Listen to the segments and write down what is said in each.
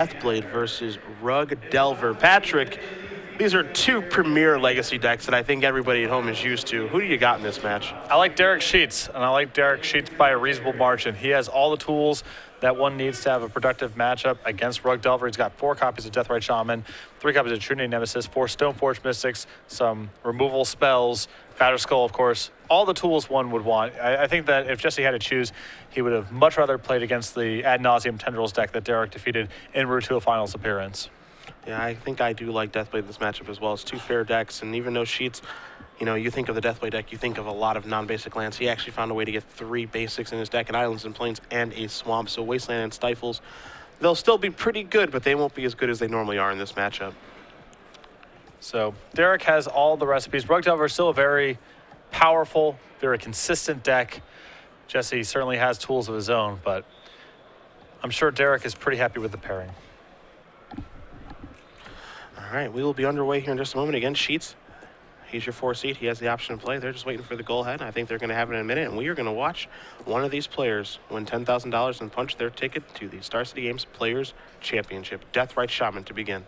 Deathblade versus Rug Delver. Patrick, these are two premier legacy decks that I think everybody at home is used to. Who do you got in this match? I like Derrick Sheets, and I like Derrick Sheets by a reasonable margin. He has all the tools that one needs to have a productive matchup against Rug Delver. He's got 4 copies of Deathrite Shaman, 3 copies of True Name Nemesis, 4 Stoneforge Mystics, some removal spells, Batterskull, of course. All the tools one would want. I think that if Jesse had to choose, he would have much rather played against the Ad Nauseam Tendrils deck that Derrick defeated en route to a finals appearance. Yeah, I think I do like Deathblade in this matchup as well. It's 2 fair decks, and even though Sheets, you know, you think of the Deathblade deck, you think of a lot of non-basic lands. He actually found a way to get 3 basics in his deck, an Islands and Plains and a Swamp. So Wasteland and Stifles, they'll still be pretty good, but they won't be as good as they normally are in this matchup. So Derrick has all the recipes. Rug Delver is still a very powerful, very consistent deck. Jesse certainly has tools of his own, but I'm sure Derrick is pretty happy with the pairing. All right, we will be underway here in just a moment. Again, Sheets, he's your 4 seed. He has the option to play. They're just waiting for the goal ahead. I think they're going to have it in a minute, and we are going to watch one of these players win $10,000 and punch their ticket to the Star City Games Players Championship. Deathrite Shaman to begin.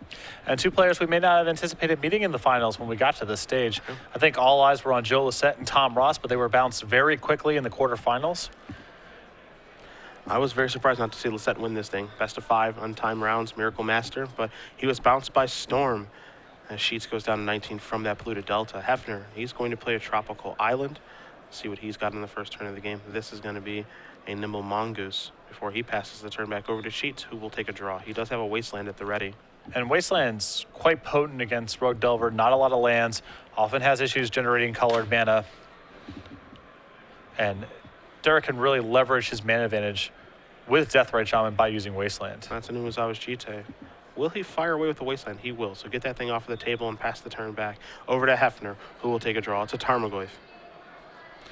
And 2 players we may not have anticipated meeting in the finals when we got to this stage. I think all eyes were on Joe Lissette and Tom Ross, but they were bounced very quickly in the quarterfinals. I was very surprised not to see Lissette win this thing. Best of 5, untimed rounds, Miracle Master, but he was bounced by Storm as Sheets goes down to 19 from that blue to Delta. Hefner, he's going to play a Tropical Island. See what he's got in the first turn of the game. This is going to be a Nimble Mongoose before he passes the turn back over to Sheets, who will take a draw. He does have a Wasteland at the ready. And Wasteland's quite potent against Rug Delver. Not a lot of lands. Often has issues generating colored mana. And Derrick can really leverage his mana advantage with Deathrite Shaman by using Wasteland. That's a Numazawa's Jite. Will he fire away with the Wasteland? He will. So get that thing off of the table and pass the turn back over to Hefner, who will take a draw. It's a Tarmogoyf.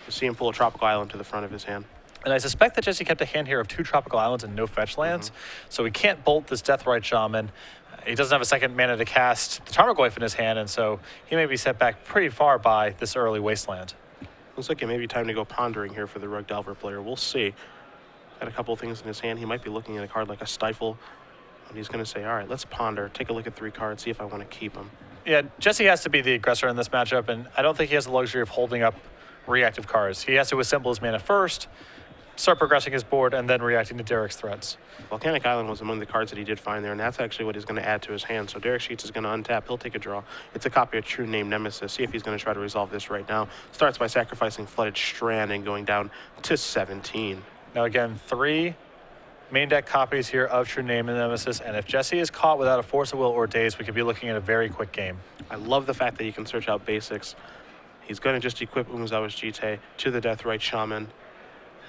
You see him pull a Tropical Island to the front of his hand. And I suspect that Jesse kept a hand here of 2 Tropical Islands and no fetch lands. So he can't bolt this Deathrite Shaman. He doesn't have a second mana to cast the Tarmogoyf in his hand, and so he may be set back pretty far by this early Wasteland. Looks like it may be time to go pondering here for the Rug Delver player. We'll see. Got a couple of things in his hand. He might be looking at a card like a Stifle, and he's going to say, all right, let's ponder, take a look at 3 cards, see if I want to keep them. Yeah, Jesse has to be the aggressor in this matchup, and I don't think he has the luxury of holding up reactive cards. He has to assemble his mana first, start progressing his board, and then reacting to Derrick's threats. Volcanic Island was among the cards that he did find there, and that's actually what he's going to add to his hand. So Derrick Sheets is going to untap. He'll take a draw. It's a copy of True Name Nemesis. See if he's going to try to resolve this right now. Starts by sacrificing Flooded Strand and going down to 17. Now again, 3 main deck copies here of True Name and Nemesis, and if Jesse is caught without a Force of Will or Daze, we could be looking at a very quick game. I love the fact that he can search out basics. He's going to just equip Umezawa's Jite to the Deathrite Shaman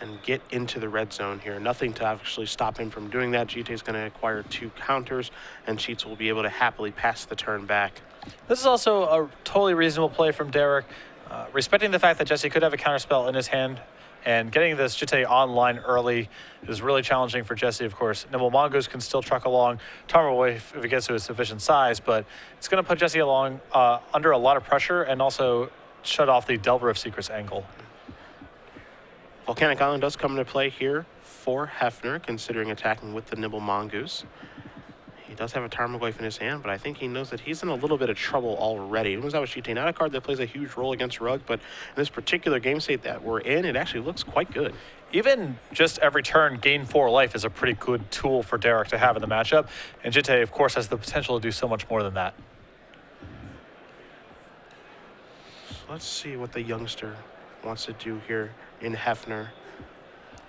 and get into the red zone here. Nothing to actually stop him from doing that. Jite is going to acquire 2 counters, and Sheets will be able to happily pass the turn back. This is also a totally reasonable play from Derrick, respecting the fact that Jesse could have a counterspell in his hand, and getting this Jite online early is really challenging for Jesse, of course. Nimble Mongoose can still truck along Tarmogoyf if it gets to a sufficient size, but it's going to put Jesse along under a lot of pressure and also shut off the Delver of Secrets angle. Volcanic Island does come into play here for Hefner, considering attacking with the Nimble Mongoose. He does have a Tarmogoyf in his hand, but I think he knows that he's in a little bit of trouble already. Umezawa Jite, not a card that plays a huge role against Rug, but in this particular game state that we're in, it actually looks quite good. Even just every turn, gain 4 life is a pretty good tool for Derrick to have in the matchup, and Jite, of course, has the potential to do so much more than that. So let's see what the youngster wants to do here in Hefner.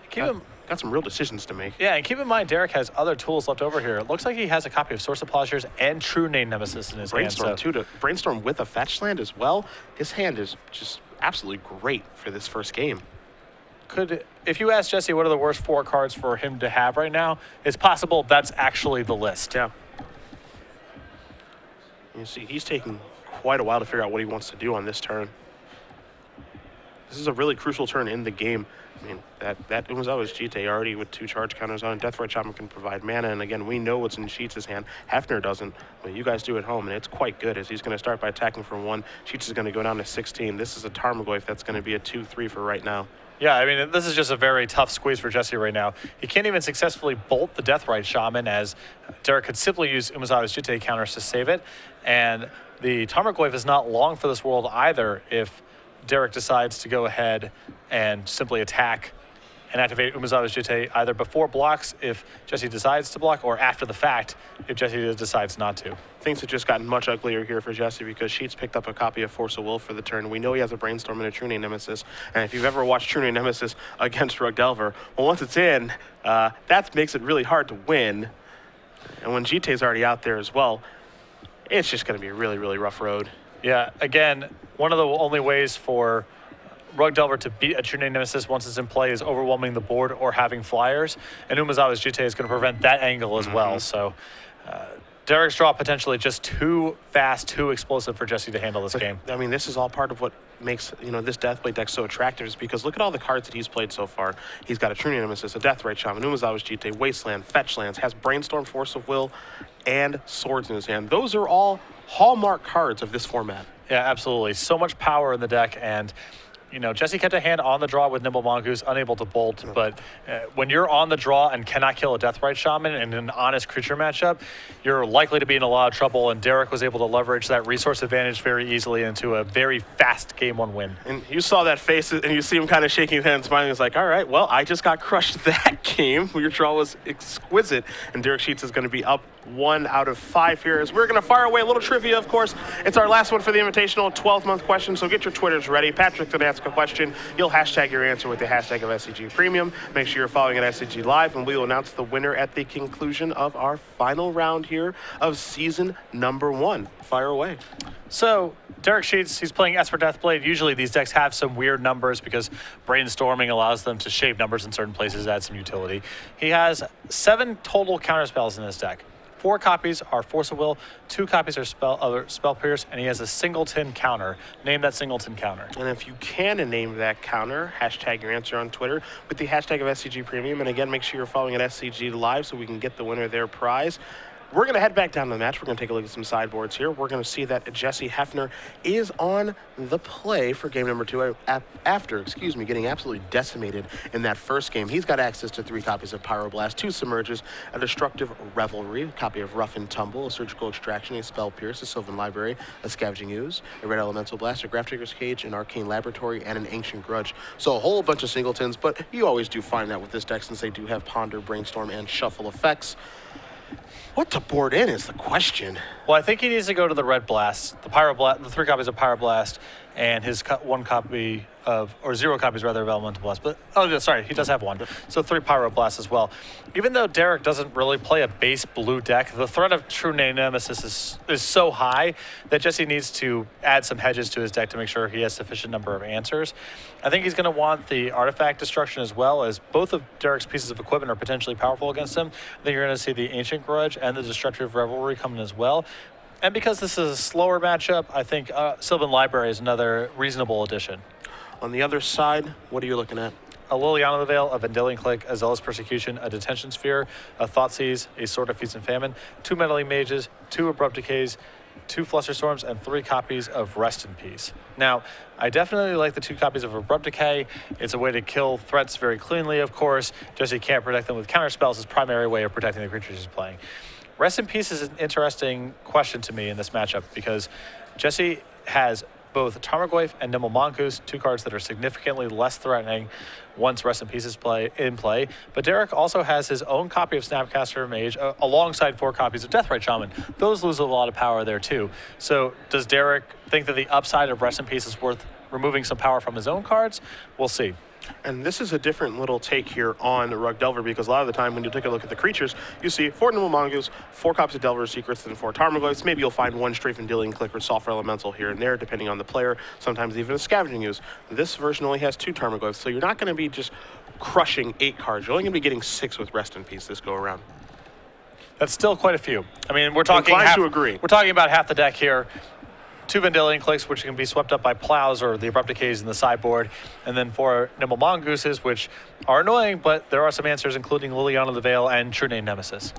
Got some real decisions to make. Yeah, and keep in mind, Derrick has other tools left over here. It looks like he has a copy of Source of Plowshares and True Name Nemesis in his hand. Brainstorm, too, to brainstorm with a fetch land as well. His hand is just absolutely great for this first game. If you ask Jesse what are the worst 4 cards for him to have right now, it's possible that's actually the list. Yeah. You see, he's taking quite a while to figure out what he wants to do on this turn. This is a really crucial turn in the game. I mean, that Umezawa's Jite already with 2 charge counters on. Deathrite Shaman can provide mana, and again, we know what's in Sheets' hand. Hefner doesn't, but you guys do at home, and it's quite good as he's going to start by attacking for 1. Sheets is going to go down to 16. This is a Tarmogoyf that's going to be a 2-3 for right now. Yeah, I mean, this is just a very tough squeeze for Jessy right now. He can't even successfully bolt the Deathrite Shaman, as Derrick could simply use Umezawa's Jitte counters to save it. And the Tarmogoyf is not long for this world either if Derrick decides to go ahead and simply attack and activate Umezawa's Jitte either before blocks if Jessy decides to block, or after the fact if Jessy decides not to. Things have just gotten much uglier here for Jessy because Sheets picked up a copy of Force of Will for the turn. We know he has a Brainstorm and a True Name Nemesis, and if you've ever watched True Name Nemesis against Rug Delver, well, once it's in, that makes it really hard to win. And when Jitte's already out there as well, it's just going to be a really, really rough road. Yeah, again, one of the only ways for Rug Delver to beat a True Name Nemesis once it's in play is overwhelming the board or having flyers, and Umezawa's Jitte is going to prevent that angle as well. So Derrick's draw potentially just too fast, too explosive for Jessy to handle this game. I mean, this is all part of what makes this Deathblade deck so attractive, is because look at all the cards that he's played so far. He's got a True Name Nemesis, a Deathrite Shaman, Umezawa's Jitte, Wasteland, Fetch Lands, has Brainstorm, Force of Will, and Swords in his hand. Those are all hallmark cards of this format. Yeah, absolutely. So much power in the deck, and Jessy kept a hand on the draw with Nimble Mongoose, unable to bolt, but when you're on the draw and cannot kill a Deathrite Shaman in an honest creature matchup, you're likely to be in a lot of trouble, and Derrick was able to leverage that resource advantage very easily into a very fast Game 1 win. And you saw that face, and you see him kind of shaking his head and smiling. He's like, all right, well, I just got crushed that game. Your draw was exquisite, and Derrick Sheets is going to be up 1 out of 5 here. As we're going to fire away a little trivia, of course. It's our last one for the Invitational, 12-month question, so get your Twitters ready. Patrick's going to ask a question. You'll hashtag your answer with the hashtag of SCG Premium. Make sure you're following at SCG Live, and we will announce the winner at the conclusion of our final round here of season number 1. Fire away. So, Derrick Sheets, he's playing Esper Deathblade. Usually these decks have some weird numbers because brainstorming allows them to shave numbers in certain places, add some utility. He has 7 total counterspells in this deck. 4 copies are Force of Will, 2 copies are Spell Pierce, and he has a singleton counter. Name that singleton counter. And if you can name that counter, hashtag your answer on Twitter with the hashtag of SCG Premium. And again, make sure you're following at SCG Live so we can get the winner their prize. We're going to head back down to the match. We're going to take a look at some sideboards here. We're going to see that Jessy Hefner is on the play for game number 2 after getting absolutely decimated in that first game. He's got access to 3 copies of Pyroblast, 2 Submerges, a Destructive Revelry, a copy of Rough and Tumble, a Surgical Extraction, a Spell Pierce, a Sylvan Library, a Scavenging Ooze, a Red Elemental Blast, a Grafdigger's Cage, an Arcane Laboratory, and an Ancient Grudge. So a whole bunch of singletons, but you always do find that with this deck since they do have Ponder, Brainstorm, and Shuffle effects. What to board in is the question. Well, I think he needs to go to the Red Blast, the 3 copies of Pyroblast, and his 1 copy of, or 0 copies rather, of Elemental Blast. But, oh, sorry, he does have 1. So 3 Pyroblasts as well. Even though Derrick doesn't really play a base blue deck, the threat of True Name Nemesis is so high that Jessy needs to add some hedges to his deck to make sure he has sufficient number of answers. I think he's going to want the Artifact Destruction as well, as both of Derrick's pieces of equipment are potentially powerful against him. I think you're going to see the Ancient Grudge and the Destructive Revelry coming as well. And because this is a slower matchup, I think Sylvan Library is another reasonable addition. On the other side, what are you looking at? A Liliana the Veil, a Vendilion Clique, a Zealous Persecution, a Detention Sphere, a Thoughtseize, a Sword of Feast and Famine, 2 Meddling Mages, 2 Abrupt Decays, 2 Flusterstorms, and 3 copies of Rest in Peace. Now, I definitely like the 2 copies of Abrupt Decay. It's a way to kill threats very cleanly, of course. Jessy can't protect them with counterspells. His primary way of protecting the creatures he's playing. Rest in Peace is an interesting question to me in this matchup because Jessy has both Tarmogoyf and Nimble Mongoose, 2 cards that are significantly less threatening once Rest in Peace is in play. But Derrick also has his own copy of Snapcaster Mage alongside 4 copies of Deathrite Shaman. Those lose a lot of power there too. So does Derrick think that the upside of Rest in Peace is worth removing some power from his own cards? We'll see. And this is a different little take here on Rug Delver because a lot of the time when you take a look at the creatures, you see 4 Nimble Mongoose, 4 copies of Delver's Secrets, and 4 Tarmogoyfs. Maybe you'll find 1 Strafe and Vendilion Clique or Sulfur Elemental here and there, depending on the player. Sometimes even a Scavenging Ooze. This version only has 2 Tarmogoyfs, so you're not going to be just crushing 8 cards. You're only going to be getting 6 with Rest in Peace this go around. That's still quite a few. I mean, we're talking to agree. We're talking about half the deck here. 2 Vendilion Cliques, which can be swept up by Plows or the Abrupt Decays in the sideboard, and then 4 Nimble Mongooses, which are annoying, but there are some answers, including Liliana the Veil and True Name Nemesis.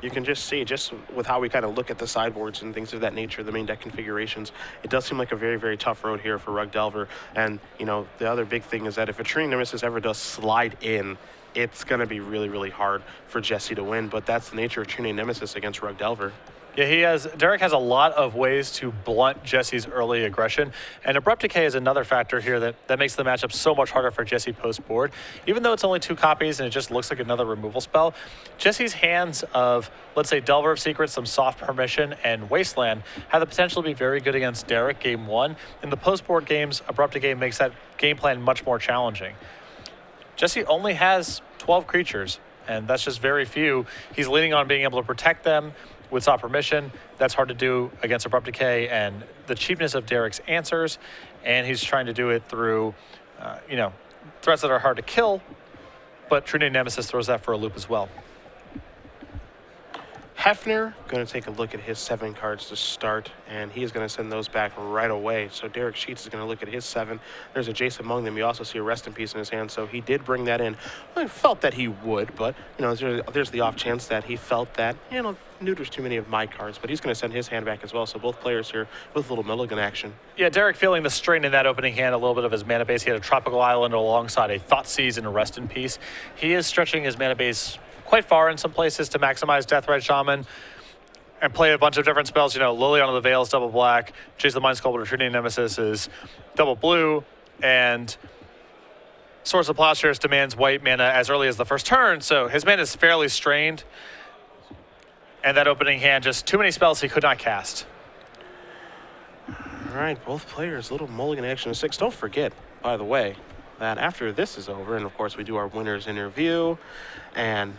you can just see, just with how we kind of look at the sideboards and things of that nature, the main deck configurations, it does seem like a very, very tough road here for Rug Delver. And, you know, the other big thing is that if a Training Nemesis ever does slide in, it's going to be really, really hard for Jessy to win. But that's the nature of Training Nemesis against Rug Delver. Yeah, Derrick has a lot of ways to blunt Jessy's early aggression, and Abrupt Decay is another factor here that makes the matchup so much harder for Jessy post-board. Even though it's only 2 copies and it just looks like another removal spell, Jessy's hands of, let's say, Delver of Secrets, some Soft Permission, and Wasteland have the potential to be very good against Derrick game 1. In the post-board games, Abrupt Decay makes that game plan much more challenging. Jessy only has 12 creatures, and that's just very few. He's leaning on being able to protect them with Soft Permission. That's hard to do against Abrupt Decay and the cheapness of Derrick's answers, and he's trying to do it through, you know, threats that are hard to kill, but Trinity Nemesis throws that for a loop as well. Hefner going to take a look at his 7 cards to start, and he is going to send those back right away. So Derrick Sheets is going to look at his 7. There's a Jace among them. You also see a Rest in Peace in his hand, so he did bring that in. I felt that he would, but, you know, there's the off chance that he felt that, you know, neuters too many of my cards, but he's going to send his hand back as well. So both players here with a little mulligan action. Yeah, Derrick feeling the strain in that opening hand, a little bit of his mana base. He had a Tropical Island alongside a Thoughtseize and a Rest in Peace. He is stretching his mana base quite far in some places to maximize Deathrite Shaman and play a bunch of different spells. You know, Liliana of the Veil is double black, Chase the Mind Sculptor, Trinity Nemesis is double blue, and Source of Plowshares demands white mana as early as the first turn, so his mana is fairly strained. And that opening hand, just too many spells he could not cast. All right, both players, little mulligan action of 6. Don't forget, by the way, that after this is over, and of course we do our winners interview, and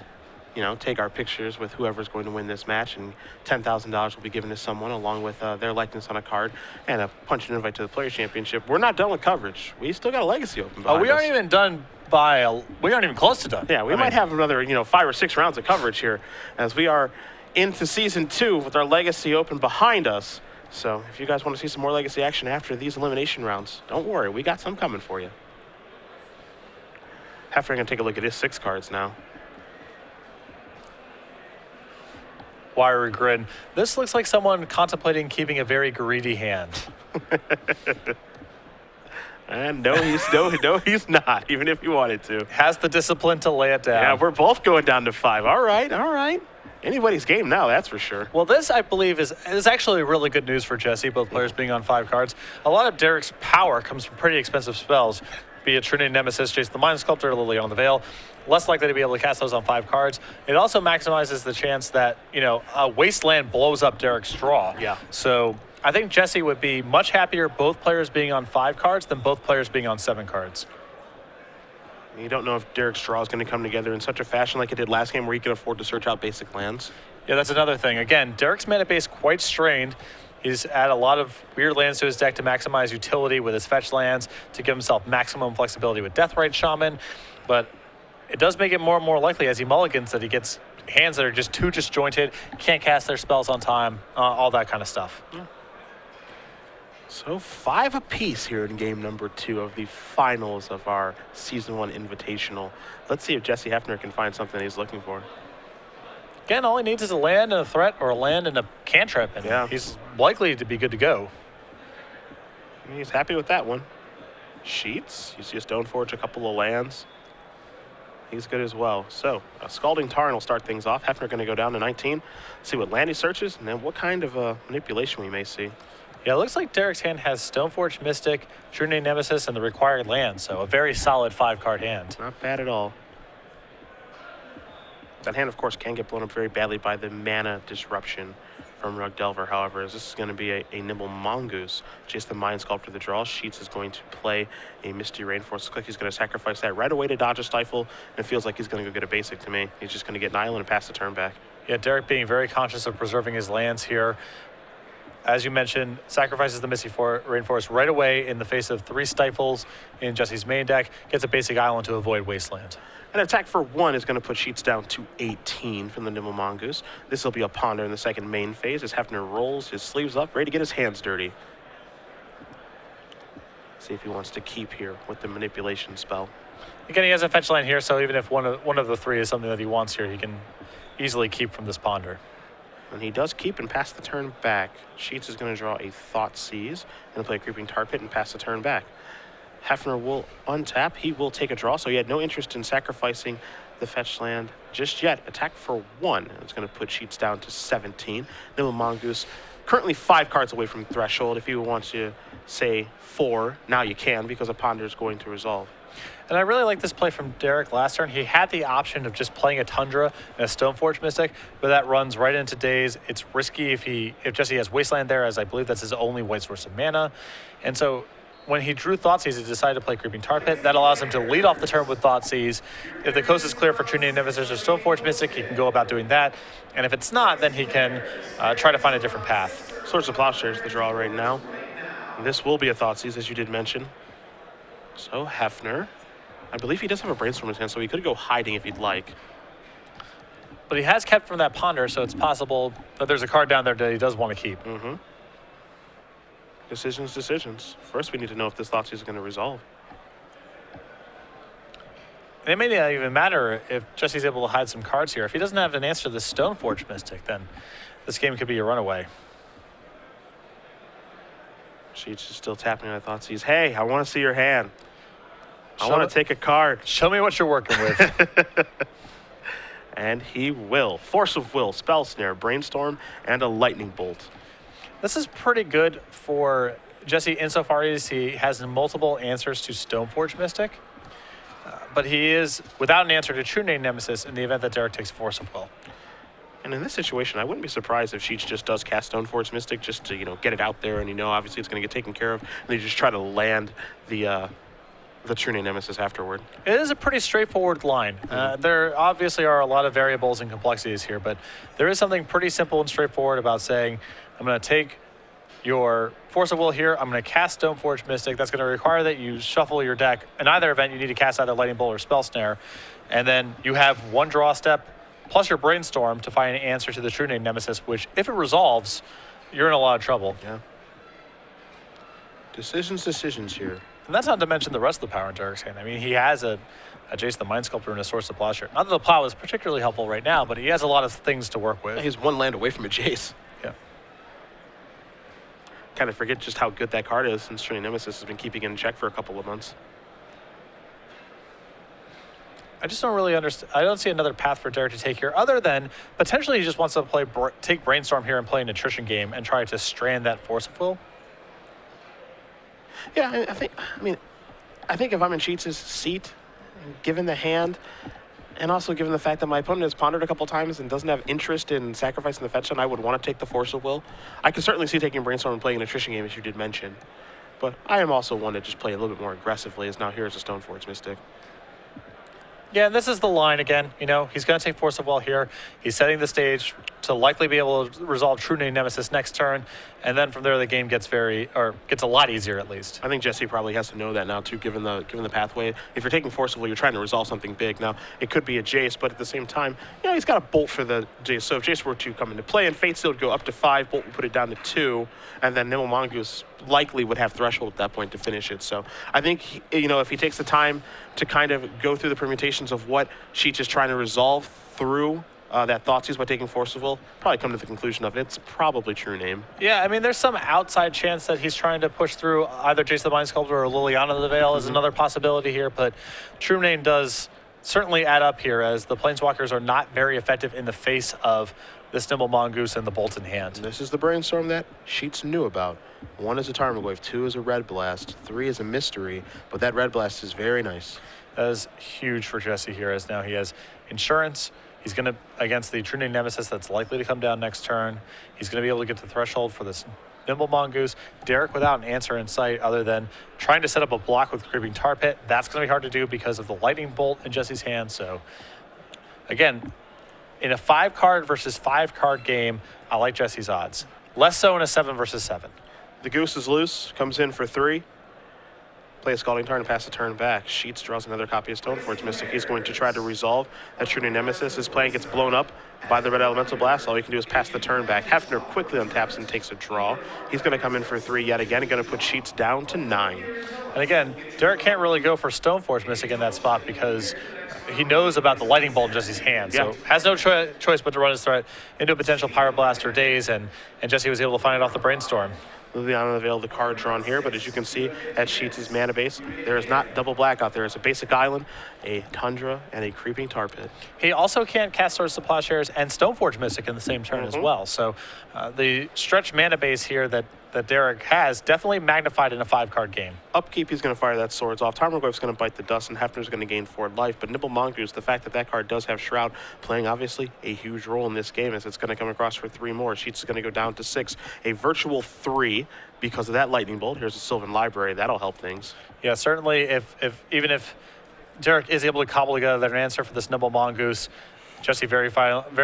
you know, take our pictures with whoever's going to win this match, and $10,000 will be given to someone along with their likeness on a card and a punch and invite to the Players Championship. We're not done with coverage. We still got a legacy open. Oh, we aren't even done we aren't even close to done. Yeah, we might have another, you know, 5 or 6 rounds of coverage here as we are into season 2 with our legacy open behind us. So if you guys want to see some more legacy action after these elimination rounds, don't worry, we got some coming for you. Hefner going to take a look at his 6 cards now. Wiry grin. This looks like someone contemplating keeping a very greedy hand. And no, he's not, even if he wanted to. Has the discipline to lay it down. Yeah, we're both going down to 5. All right. Anybody's game now, that's for sure. Well, this, I believe, is actually really good news for Jessy, both players being on 5 cards. A lot of Derrick's power comes from pretty expensive spells, be it Trinity Nemesis, Jace the Mind Sculptor, Liliana of the Veil. Less likely to be able to cast those on 5 cards. It also maximizes the chance that, you know, Wasteland blows up Derrick's draw. Yeah. So I think Jessy would be much happier both players being on 5 cards than both players being on 7 cards. You don't know if Derrick's draw is going to come together in such a fashion like it did last game where he could afford to search out basic lands. Yeah, that's another thing. Again, Derrick's mana base quite strained. He's added a lot of weird lands to his deck to maximize utility with his fetch lands, to give himself maximum flexibility with Deathrite Shaman. But it does make it more and more likely as he mulligans that he gets hands that are just too disjointed, can't cast their spells on time, all that kind of stuff. Yeah. So 5 apiece here in game number 2 of the finals of our Season 1 Invitational. Let's see if Jessy Hefner can find something he's looking for. Again, all he needs is a land and a threat, or a land and a cantrip, and he's likely to be good to go. He's happy with that one. Sheets, you see a Stoneforge, a couple of lands. He's good as well. So, a Scalding Tarn will start things off. Hefner going to go down to 19. See what land he searches, and then what kind of manipulation we may see. Yeah, it looks like Derrick's hand has Stoneforge, Mystic, Trinity Nemesis, and the required land, so a very solid 5-card hand. Not bad at all. That hand, of course, can get blown up very badly by the mana disruption from Rug Delver, however, as this is going to be a Nimble Mongoose. Just the Mind Sculptor the draw. Sheets is going to play a Misty Rainforest. Looks like he's going to sacrifice that right away to dodge a Stifle, and it feels like he's going to go get a basic to me. He's just going to get an island and pass the turn back. Yeah, Derrick being very conscious of preserving his lands here. As you mentioned, sacrifices the Misty Rainforest right away in the face of 3 Stifles in Jessy's main deck, gets a basic island to avoid Wasteland. An attack for 1 is going to put Sheets down to 18 from the Nimble Mongoose. This will be a Ponder in the second main phase as Hefner rolls his sleeves up, ready to get his hands dirty. See if he wants to keep here with the manipulation spell. Again, he has a fetch land here, so even if one of the 3 is something that he wants here, he can easily keep from this ponder. And he does keep and pass the turn back. Sheets is going to draw a Thoughtseize and play a Creeping Tar Pit and pass the turn back. Hefner will untap. He will take a draw, so he had no interest in sacrificing the fetch land just yet. Attack for 1. It's going to put Sheets down to 17. Nimble Mongoose currently 5 cards away from Threshold. If you want to say 4, now you can, because a ponder is going to resolve. And I really like this play from Derrick last turn. He had the option of just playing a Tundra and a Stoneforge Mystic, but that runs right into Daze. It's risky if Jessy has Wasteland there, as I believe that's his only white source of mana. And so when he drew Thoughtseize, he decided to play Creeping Tar Pit. That allows him to lead off the turn with Thoughtseize. If the coast is clear for True Name Nemesis or Stoneforge Mystic, he can go about doing that. And if it's not, then he can try to find a different path. Swords of Plowshare is the draw right now. And this will be a Thoughtseize, as you did mention. So Hefner, I believe he does have a Brainstorm in his hand, so he could go hiding if he'd like. But he has kept from that ponder, so it's possible that there's a card down there that he does want to keep. Mm-hmm. Decisions. First, we need to know if this Thoughtseize is going to resolve. And it may not even matter if Jesse's able to hide some cards here. If he doesn't have an answer to the Stoneforge Mystic, then this game could be a runaway. Sheets is still tapping on Thoughtseize. Hey, I want to see your hand. I want to take a card. Show me what you're working with. And he will. Force of Will, Spell Snare, Brainstorm, and a Lightning Bolt. This is pretty good for Jessy insofar as he has multiple answers to Stoneforge Mystic. But he is without an answer to True Name Nemesis in the event that Derrick takes Force of Will. And in this situation, I wouldn't be surprised if Sheets just does cast Stoneforge Mystic just to, get it out there, and obviously it's going to get taken care of, and they just try to land the True Name Nemesis afterward. It is a pretty straightforward line. There obviously are a lot of variables and complexities here, but there is something pretty simple and straightforward about saying, I'm going to take your Force of Will here, I'm going to cast Stoneforge Mystic. That's going to require that you shuffle your deck. In either event, you need to cast either Lightning Bolt or Spell Snare, and then you have one draw step plus your Brainstorm to find an answer to the True Name Nemesis, which, if it resolves, you're in a lot of trouble. Yeah. Decisions here. And that's not to mention the rest of the power in Derrick's hand. I mean, he has a Jason the Mind Sculptor and a Source of Plowshare. Not that the Plow is particularly helpful right now, but he has a lot of things to work with. He's one land away from a Jace. Yeah. Kind of forget just how good that card is, since True Name Nemesis has been keeping it in check for a couple of months. I just don't really understand. I don't see another path for Derrick to take here, other than potentially he just wants to take Brainstorm here and play an attrition game and try to strand that Force of Will. Yeah, I think if I'm in Sheets' seat, given the hand, and also given the fact that my opponent has pondered a couple times and doesn't have interest in sacrificing the fetch land, I would want to take the Force of Will. I can certainly see taking Brainstorm and playing an attrition game, as you did mention. But I am also one to just play a little bit more aggressively, as now here is a Stoneforge Mystic. Yeah, and this is the line again. He's going to take Force of Will here. He's setting the stage to likely be able to resolve True Name Nemesis next turn, and then from there the game gets gets a lot easier at least. I think Jessy probably has to know that now too, given the pathway. If you're taking Force of Will, you're trying to resolve something big. Now it could be a Jace, but at the same time, he's got a Bolt for the Jace. So if Jace were to come into play, and Fate Seal would go up to 5, Bolt would put it down to 2, and then Nimble Mongoose likely would have Threshold at that point to finish it. So I think if he takes the time to kind of go through the permutations of what Sheets is trying to resolve through that Thoughtseize by taking Force of Will, probably come to the conclusion of it's probably True Name. Yeah, I mean, there's some outside chance that he's trying to push through either Jason the Mind Sculptor or Liliana the Veil is another possibility here, but True Name does certainly add up here, as the Planeswalkers are not very effective in the face of this Nimble Mongoose and the Bolt in hand. This is the Brainstorm that Sheets knew about. 1 is a Tarmogoyf, 2 is a Red Blast, 3 is a Mystery, but that Red Blast is very nice. That is huge for Jessy here, as now he has Insurance. He's going to, against the True Name Nemesis that's likely to come down next turn, he's going to be able to get the Threshold for this Nimble Mongoose. Derrick without an answer in sight other than trying to set up a block with Creeping Tar Pit. That's going to be hard to do because of the Lightning Bolt in Jessy's hand. So, again, in a 5-card versus 5-card game, I like Jessy's odds. Less so in a 7 versus 7. The Goose is loose, comes in for 3. play a Scalding Tarn and pass the turn back. Sheets draws another copy of Stoneforge Mystic. He's going to try to resolve that True Nemesis. His plan gets blown up by the red Elemental Blast. All he can do is pass the turn back. Hefner quickly untaps and takes a draw. He's going to come in for 3 yet again. He's going to put Sheets down to 9. And again, Derrick can't really go for Stoneforge Mystic in that spot because he knows about the Lightning Bolt in Jesse's hand. So has no choice but to run his threat into a potential Pyroblast or Daze, and Jessy was able to find it off the Brainstorm. Liliana unveiled the card drawn here, but as you can see at Sheets' mana base, there is not double black out there. It's a basic island, a Tundra, and a Creeping Tar Pit. He also can't cast Swords to Plowshares and Stoneforge Mystic in the same turn as well. So the stretched mana base here that Derrick has definitely magnified in a 5-card game. Upkeep, he's going to fire that Swords off. Tarmogoyf's going to bite the dust, and Hefner's going to gain 4 life. But Nimble Mongoose, the fact that that card does have Shroud playing obviously a huge role in this game, as it's going to come across for 3 more. Sheets is going to go down to 6. A virtual 3 because of that Lightning Bolt. Here's a Sylvan Library. That'll help things. Yeah, certainly even if Derrick is able to cobble together an answer for this Nimble Mongoose, Jessy very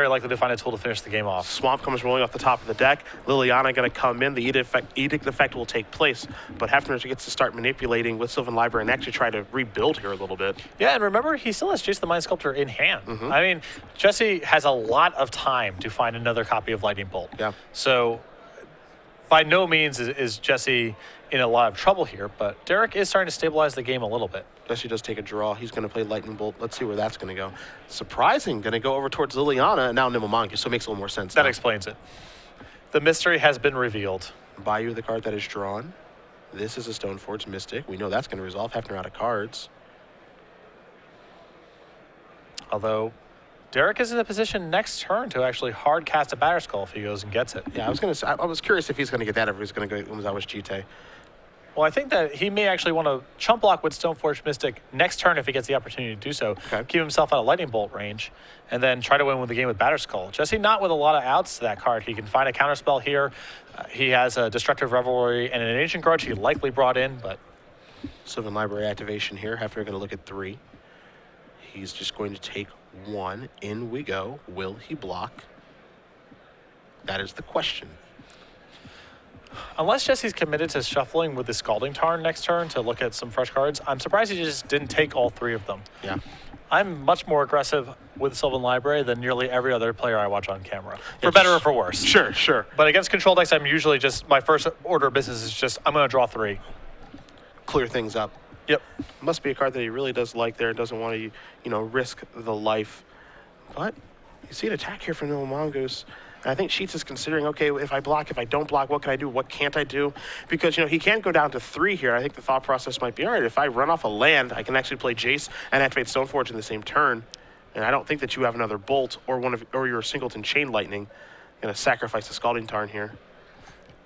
likely to find a tool to finish the game off. Swamp comes rolling off the top of the deck. Liliana going to come in. The Edict effect will take place, but Hefner gets to start manipulating with Sylvan Library and actually try to rebuild here a little bit. Yeah, and remember, he still has Jace the Mind Sculptor in hand. I mean, Jessy has a lot of time to find another copy of Lightning Bolt. Yeah. So by no means is Jessy in a lot of trouble here, but Derrick is starting to stabilize the game a little bit. Jessy does take a draw. He's going to play Lightning Bolt. Let's see where that's going to go. Surprising, going to go over towards Liliana and now Nimble Mongoose, so it makes a little more sense. That explains it. The mystery has been revealed. Bayou, the card that is drawn. This is a Stoneforge Mystic. We know that's going to resolve. Hefner out of cards. Although Derrick is in a position next turn to actually hard cast a Batterskull if he goes and gets it. Yeah, I was curious if he's going to get that, or if he's going to go Umezawa's Jite. Well, I think that he may actually want to chump block with Stoneforge Mystic next turn if he gets the opportunity to do so. Okay. Keep himself out of Lightning Bolt range, and then try to win with the game with Batterskull. Jessy not with a lot of outs to that card. He can find a counterspell here. He has a Destructive Revelry and an Ancient Grudge he likely brought in, but... Sylvan Library activation here. Hefner going to look at 3. He's just going to take 1. In we go. Will he block? That is the question. Unless Jesse's committed to shuffling with the Scalding Tarn next turn to look at some fresh cards, I'm surprised he just didn't take all 3 of them. Yeah. I'm much more aggressive with Sylvan Library than nearly every other player I watch on camera, for better or for worse. Sure, sure. But against control decks, I'm usually just, my first order of business is just, I'm going to draw 3. Clear things up. Yep. Must be a card that he really does like there, doesn't want to, risk the life. But you see an attack here from Nimble Mongoose. And I think Sheets is considering, okay, if I block, if I don't block, what can I do? What can't I do? Because, he can't go down to 3 here. I think the thought process might be, all right, if I run off a land, I can actually play Jace and activate Stoneforge in the same turn. And I don't think that you have another Bolt or your Singleton Chain Lightning. Going to sacrifice the Scalding Tarn here.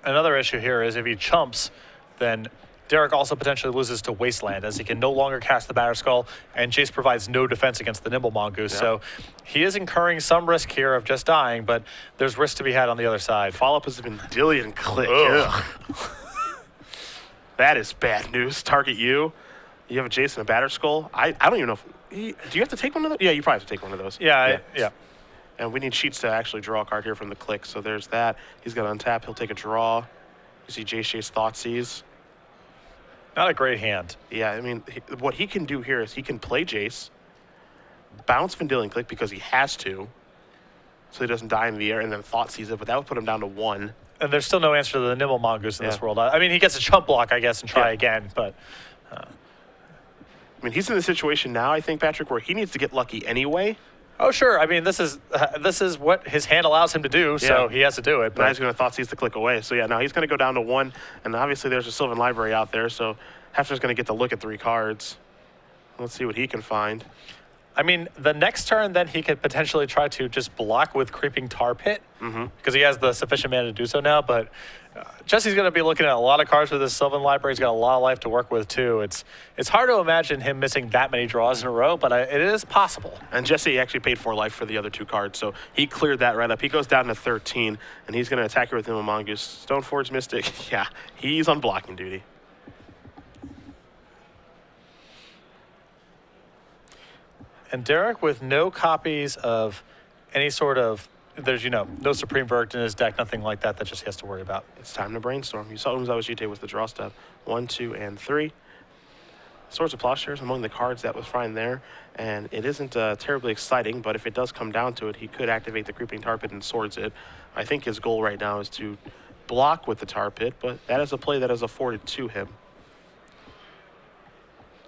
Another issue here is if he chumps, then Derrick also potentially loses to Wasteland, as he can no longer cast the Batterskull, and Jace provides no defense against the Nimble Mongoose. Yeah. So he is incurring some risk here of just dying, but there's risk to be had on the other side. Follow-up is a Vendilion Click. Ugh. That is bad news. Target you. You have a Jace and a Batterskull. I don't even know if... do you have to take one of those? Yeah, you probably have to take one of those. Yeah. And we need Sheets to actually draw a card here from the click, so there's that. He's going to untap. He'll take a draw. You see Jace Thoughtseize. Not a great hand. Yeah, I mean, what he can do here is he can play Jace, bounce Vendilion Click because he has to, so he doesn't die in the air, and then Thoughtseize it, but that would put him down to 1. And there's still no answer to the Nimble Mongoose in this world. I mean, he gets a chump block, I guess, and try again, but... I mean, he's in the situation now, I think, Patrick, where he needs to get lucky anyway. Oh, sure. I mean, this is what his hand allows him to do, so he has to do it. But now he's going to Thoughtseize the click away. So, yeah, now he's going to go down to 1, and obviously there's a Sylvan Library out there, so Hefner's going to get to look at 3 cards. Let's see what he can find. I mean, the next turn, then he could potentially try to just block with Creeping Tar Pit, because he has the sufficient mana to do so now, but Jesse's going to be looking at a lot of cards with this Sylvan Library. He's got a lot of life to work with, too. It's hard to imagine him missing that many draws in a row, but it is possible. And Jessy actually paid 4 life for the other 2 cards, so he cleared that right up. He goes down to 13, and he's going to attack her with Nimble Mongoose. Stoneforge Mystic, yeah, he's on blocking duty. And Derrick with no copies of any sort of, there's, no Supreme Verdict in his deck, nothing like that just he has to worry about. It's time to brainstorm. You saw Umezawa Jite with the draw step. 1, 2, and 3. Swords of Plowshares among the cards that was fine there, and it isn't terribly exciting, but if it does come down to it, he could activate the Creeping Tar Pit and Swords it. I think his goal right now is to block with the Tar Pit, but that is a play that is afforded to him.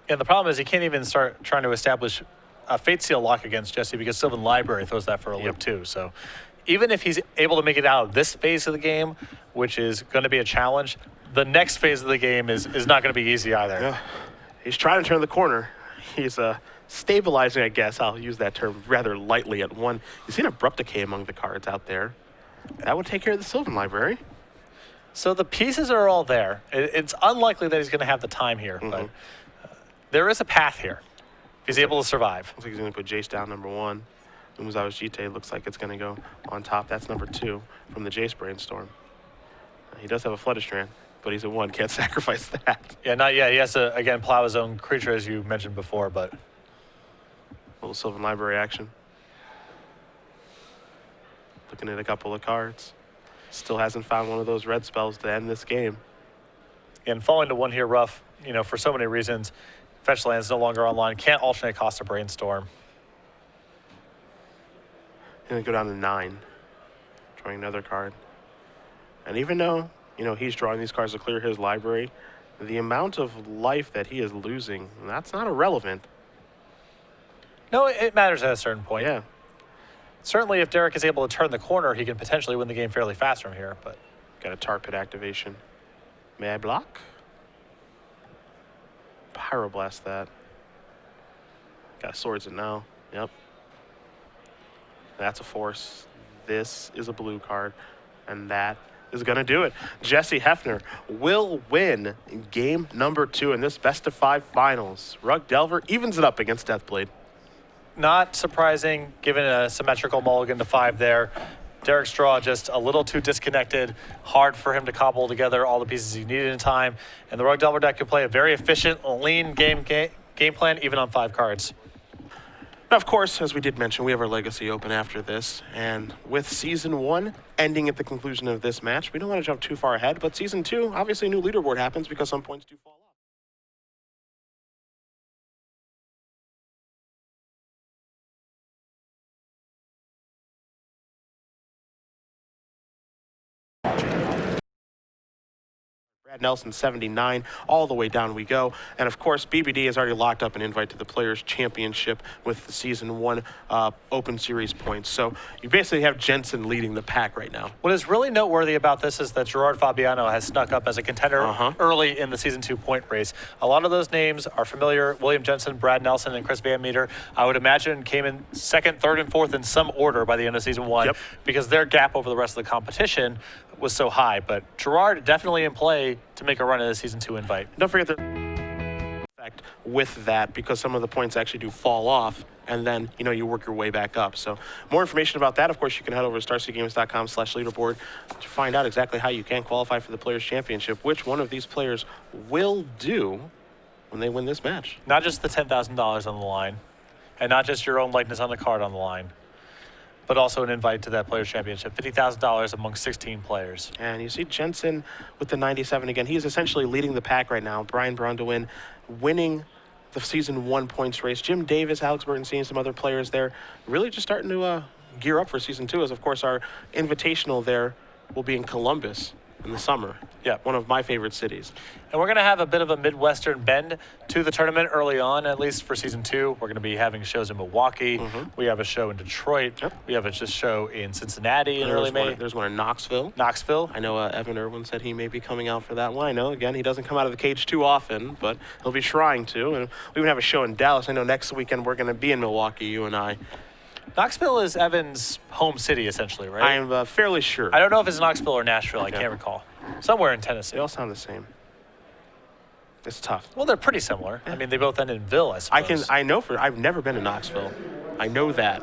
And the problem is he can't even start trying to establish a Fate Seal lock against Jessy because Sylvan Library throws that for a loop too. So even if he's able to make it out of this phase of the game, which is going to be a challenge, the next phase of the game is not going to be easy either. Yeah. He's trying to turn the corner. He's stabilizing, I guess. I'll use that term rather lightly at one. You see an Abrupt Decay among the cards out there. That would take care of the Sylvan Library. So the pieces are all there. It's unlikely that he's going to have the time here, but there is a path here if he's able to survive. Looks like he's going to put Jace down number 1. Umuzawa's Jite looks like it's going to go on top. That's number 2 from the Jace Brainstorm. He does have a Flooded Strand, but he's at 1. Can't sacrifice that. Yeah, not yet. He has to, again, plow his own creature, as you mentioned before, but... Little Sylvan Library action. Looking at a couple of cards. Still hasn't found one of those red spells to end this game. And falling to 1 here rough, you know, for so many reasons. Fetch land's no longer online. Can't alternate cost a Brainstorm. Gonna go down to 9. Drawing another card. And even though, you know, he's drawing these cards to clear his library, the amount of life that he is losing, that's not irrelevant. No, it matters at a certain point. Yeah. Certainly if Derrick is able to turn the corner, he can potentially win the game fairly fast from here, but... Got a Tar Pit activation. May I block? Pyroblast that. Got Swords it now. Yep. That's a force. This is a blue card. And that is going to do it. Jessy Hefner will win game number 2 in this best-of-5 finals. Rug Delver evens it up against Deathblade. Not surprising, given a symmetrical mulligan to 5 there. Derrick's draw just a little too disconnected. Hard for him to cobble together all the pieces he needed in time. And the Rug Delver deck can play a very efficient, lean game plan, even on 5 cards. Now, of course, as we did mention, we have our Legacy Open after this. And with Season 1 ending at the conclusion of this match, we don't want to jump too far ahead. But Season 2, obviously a new leaderboard happens because some points do fall off. Brad Nelson, 79, all the way down we go. And of course, BBD has already locked up an invite to the Players' Championship with the Season 1 Open Series points. So you basically have Jensen leading the pack right now. What is really noteworthy about this is that Gerard Fabiano has snuck up as a contender early in the Season 2 point race. A lot of those names are familiar. William Jensen, Brad Nelson, and Chris Van Meter, I would imagine, came in 2nd, 3rd, and 4th in some order by the end of Season 1 because their gap over the rest of the competition was so high. But Gerard definitely in play to make a run at the Season 2 invite. Don't forget the effect with that, because some of the points actually do fall off, and then, you know, you work your way back up. So more information about that, of course, you can head over to starseedgames.com/leaderboard to find out exactly how you can qualify for the Players' Championship, which one of these players will do when they win this match. Not just the $10,000 on the line, and not just your own likeness on the card on the line, but also an invite to that Players' Championship. $50,000 among 16 players. And you see Jensen with the 97 again. He's essentially leading the pack right now. Brian Brondewin winning the Season 1 points race. Jim Davis, Alex Burton, seeing some other players there. Really just starting to gear up for Season 2, as of course our invitational there will be in Columbus in the summer. Yeah. One of my favorite cities. And we're going to have a bit of a Midwestern bend to the tournament early on, at least for Season 2. We're going to be having shows in Milwaukee. We have a show in Detroit. We have a show in Cincinnati in early May. There's one in Knoxville. Knoxville. I know Evan Irwin said he may be coming out for that one. I know, again, he doesn't come out of the cage too often, but he'll be trying to. And we even have a show in Dallas. I know next weekend we're going to be in Milwaukee, you and I. Knoxville is Evan's home city, essentially, right? I am fairly sure. I don't know if it's Knoxville or Nashville. I can't recall. Somewhere in Tennessee. They all sound the same. It's tough. Well, they're pretty similar. I mean, they both end in Ville, I suppose. I've never been to Knoxville. I know that.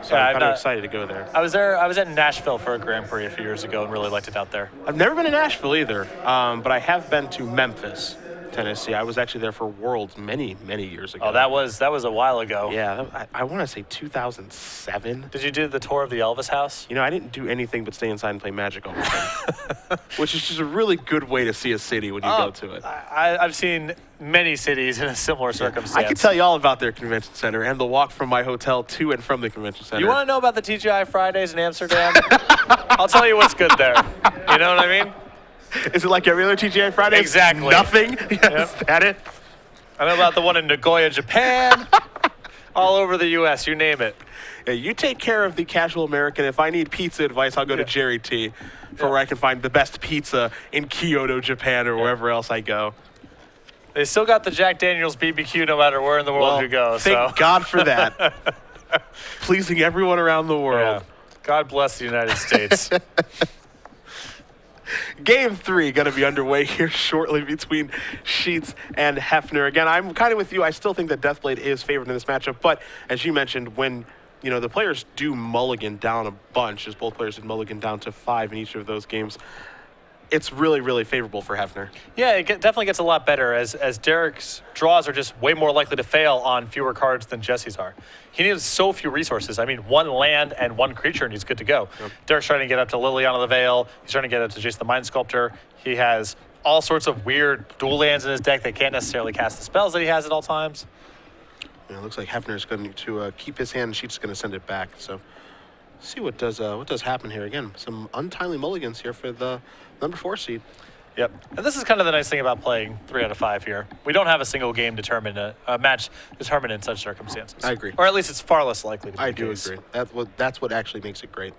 So I'm kind of excited to go there. I was at Nashville for a Grand Prix a few years ago and really liked it out there. I've never been to Nashville either, but I have been to Memphis. Tennessee. I was actually there for Worlds many, many years ago. Oh, that was a while ago. Yeah, I want to say 2007. Did you do the tour of the Elvis house? You know, I didn't do anything but stay inside and play Magic all the time, which is just a really good way to see a city when you go to it. I've seen many cities in a similar circumstance. I can tell you all about their convention center and the walk from my hotel to and from the convention center. You want to know about the TGI Fridays in Amsterdam? I'll tell you what's good there. You know what I mean? Is it like every other TGI Friday? Exactly. Nothing? Yes, Yep. that it? I know about the one in Nagoya, Japan. All over the U.S., you name it. Yeah, you take care of the casual American. If I need pizza advice, I'll go to Jerry T for where I can find the best pizza in Kyoto, Japan, or wherever else I go. They still got the Jack Daniels BBQ no matter where in the world you go. Thank God for that. Pleasing everyone around the world. Yeah. God bless the United States. Game 3 going to be underway here shortly between Sheets and Hefner. Again, I'm kind of with you. I still think that Deathblade is favored in this matchup, but as you mentioned, when the players do mulligan down a bunch, as both players did mulligan down to 5 in each of those games, it's really, really favorable for Hefner. Yeah, it definitely gets a lot better as Derrick's draws are just way more likely to fail on fewer cards than Jesse's are. He needs so few resources. I mean, 1 land and 1 creature and he's good to go. Yep. Derrick's trying to get up to Liliana the Veil. He's trying to get up to Jason the Mind Sculptor. He has all sorts of weird dual lands in his deck that can't necessarily cast the spells that he has at all times. Yeah, it looks like Hefner's going to keep his hand and Sheets going to send it back. So see what does happen here. Again, some untimely mulligans here for the number 4 seed. Yep. And this is kind of the nice thing about playing 3 out of 5 here. We don't have a single game determined, a match determined in such circumstances. I agree. Or at least it's far less likely to be I the do case. agree. That's what actually makes it great.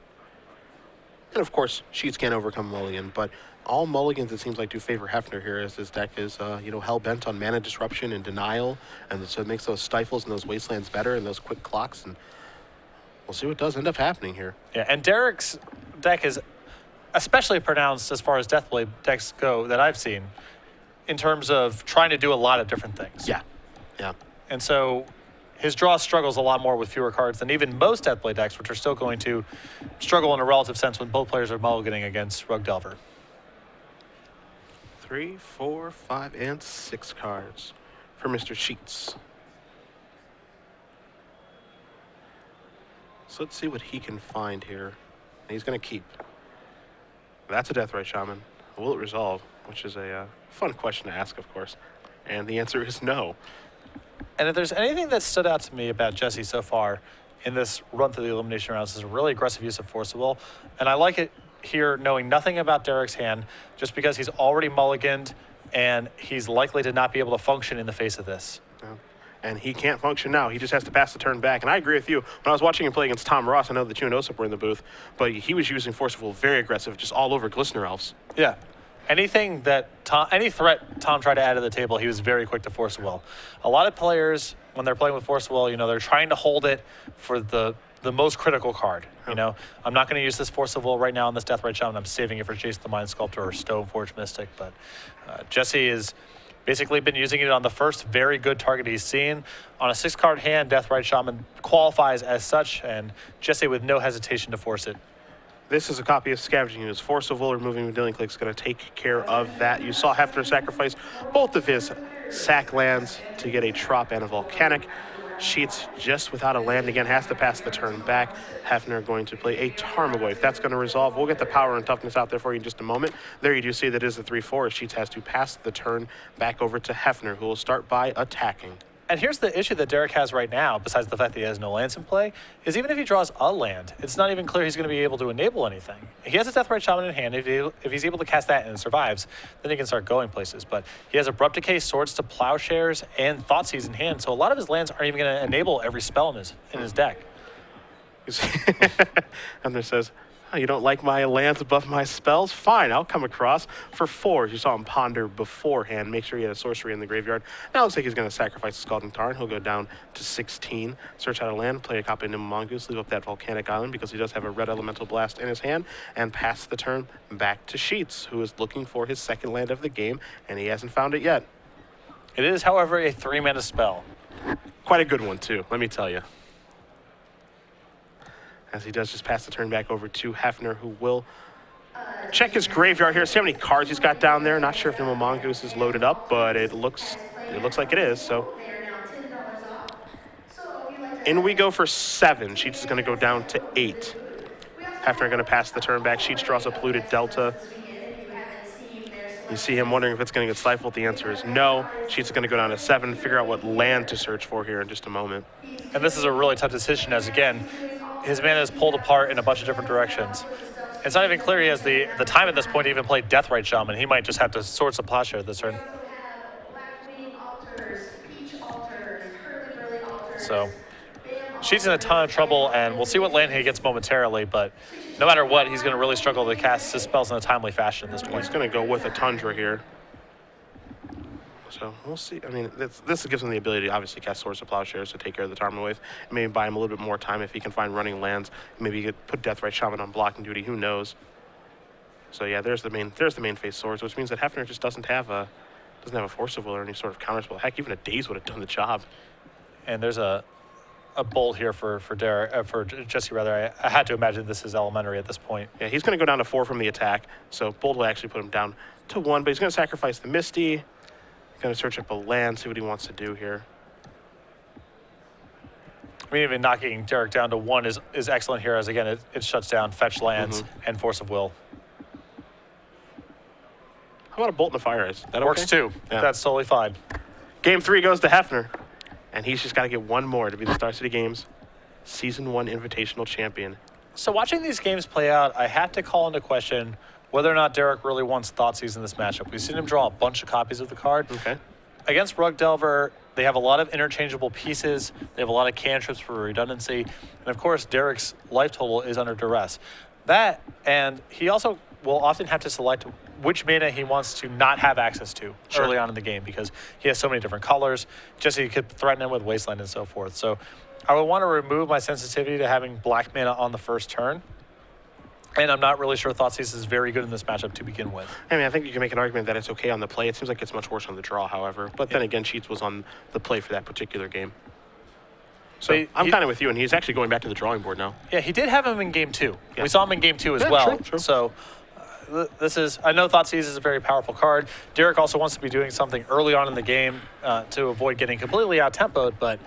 And of course, Sheets can't overcome mulligan, but all mulligans, it seems like, do favor Hefner here, as his deck is, hell-bent on mana disruption and denial, and so it makes those stifles and those wastelands better and those quick clocks, and we'll see what does end up happening here. Yeah, and Derrick's deck is especially pronounced as far as Deathblade decks go that I've seen in terms of trying to do a lot of different things. Yeah. And so his draw struggles a lot more with fewer cards than even most Deathblade decks, which are still going to struggle in a relative sense when both players are mulliganing against Rug Delver. 3, 4, 5, and 6 cards for Mr. Sheets. So let's see what he can find here. He's going to keep. That's a Deathrite Shaman. Will it resolve? Which is a fun question to ask, of course. And the answer is no. And if there's anything that stood out to me about Jessy so far in this run through the elimination rounds, is a really aggressive use of Force of Will. And I like it here knowing nothing about Derrick's hand, just because he's already mulliganed and he's likely to not be able to function in the face of this. And he can't function now. He just has to pass the turn back. And I agree with you. When I was watching him play against Tom Ross, I know that you and Osip were in the booth, but he was using Force of Will very aggressive, just all over Glistener Elves. Yeah. Anything that any threat Tom tried to add to the table, he was very quick to Force of Will. A lot of players, when they're playing with Force of Will, they're trying to hold it for the most critical card. I'm not going to use this Force of Will right now on this Deathrite Shaman. I'm saving it for Jason the Mind Sculptor or Stoneforge Mystic. But Jessy is basically been using it on the first very good target he's seen. On a 6-card hand, Deathrite Shaman qualifies as such, and Jessy with no hesitation to force it. This is a copy of Scavenging Ooze. Force of Will removing Dealing Click is going to take care of that. You saw Hefner sacrifice both of his sack lands to get a Trop and a Volcanic. Sheets just without a land again, has to pass the turn back. Hefner going to play a Tarmogoyf. That's going to resolve. We'll get the power and toughness out there for you in just a moment. There you do see that is the 3/4. Sheets has to pass the turn back over to Hefner, who will start by attacking. And here's the issue that Derrick has right now, besides the fact that he has no lands in play, is even if he draws a land, it's not even clear he's going to be able to enable anything. He has a Deathrite Shaman in hand. If he's able to cast that and it survives, then he can start going places. But he has Abrupt Decay, Swords to Plowshares, and Thoughtseize in hand, so a lot of his lands aren't even going to enable every spell in his deck. Hefner says, oh, you don't like my lands above my spells? Fine, I'll come across for 4. You saw him ponder beforehand. Make sure he had a sorcery in the graveyard. Now it looks like he's going to sacrifice the Scalding Tarn. He'll go down to 16. Search out a land, play a copy of Nimble Mongoose, leave up that Volcanic Island because he does have a red Elemental Blast in his hand, and pass the turn back to Sheets, who is looking for his second land of the game, and he hasn't found it yet. It is, however, a 3-mana spell. Quite a good one, too, let me tell you. As he does just pass the turn back over to Hefner, who will Check his graveyard here. See how many cards he's got down there. Not sure if the Mongoose is loaded up, but it looks like it is. So in we go for 7. Sheets is going to go down to 8. Hefner going to pass the turn back. Sheets draws a polluted Delta. You see him wondering if it's going to get stifled. The answer is no. Sheets is going to go down to 7. Figure out what land to search for here in just a moment. And this is a really tough decision as, again, his mana is pulled apart in a bunch of different directions. It's not even clear he has the time at this point to even play Deathrite Shaman. He might just have to Swords of Plowshare this turn. So Sheets in a ton of trouble, and we'll see what land he gets momentarily, but no matter what, he's going to really struggle to cast his spells in a timely fashion at this point. He's going to go with a Tundra here. So we'll see. I mean, this gives him the ability to obviously cast Swords of Plowshares to take care of the Tarmogoyf wave. Maybe buy him a little bit more time if he can find running lands. Maybe he could put Deathrite Shaman on blocking duty. Who knows? So yeah, there's the main phase Swords, which means that Hefner just doesn't have a Force of Will or any sort of counterspell. Heck, even a Daze would have done the job. And there's a bolt here for Derrick, for Jessy rather. I had to imagine this is elementary at this point. Yeah, he's going to go down to 4 from the attack. So bolt will actually put him down to 1, but he's going to sacrifice the Misty. Going to search up a land, see what he wants to do here. I mean, even knocking Derrick down to 1 is excellent here, as again it shuts down fetch lands and Force of Will. How about a Bolt in the Fire Ice? That works okay? too. Yeah. That's totally fine. Game 3 goes to Hefner, and he's just got to get 1 more to be the Star City Games Season 1 Invitational Champion. So watching these games play out, I have to call into question whether or not Derrick really wants Thoughtseize in this matchup. We've seen him draw a bunch of copies of the card. Okay. Against Rug Delver, they have a lot of interchangeable pieces. They have a lot of cantrips for redundancy. And of course, Derrick's life total is under duress. That, and he also will often have to select which mana he wants to not have access to early on in the game because he has so many different colors. Jessy could threaten him with Wasteland and so forth. So I would want to remove my sensitivity to having black mana on the first turn. And I'm not really sure Thoughtseize is very good in this matchup to begin with. I mean, I think you can make an argument that it's okay on the play. It seems like it's much worse on the draw, however. But then again, Sheets was on the play for that particular game. So I'm kind of with you, and he's actually going back to the drawing board now. Yeah, he did have him in game 2. Yeah. We saw him in game 2 as well. True. So this is, I know Thoughtseize is a very powerful card. Derrick also wants to be doing something early on in the game to avoid getting completely out-tempoed, but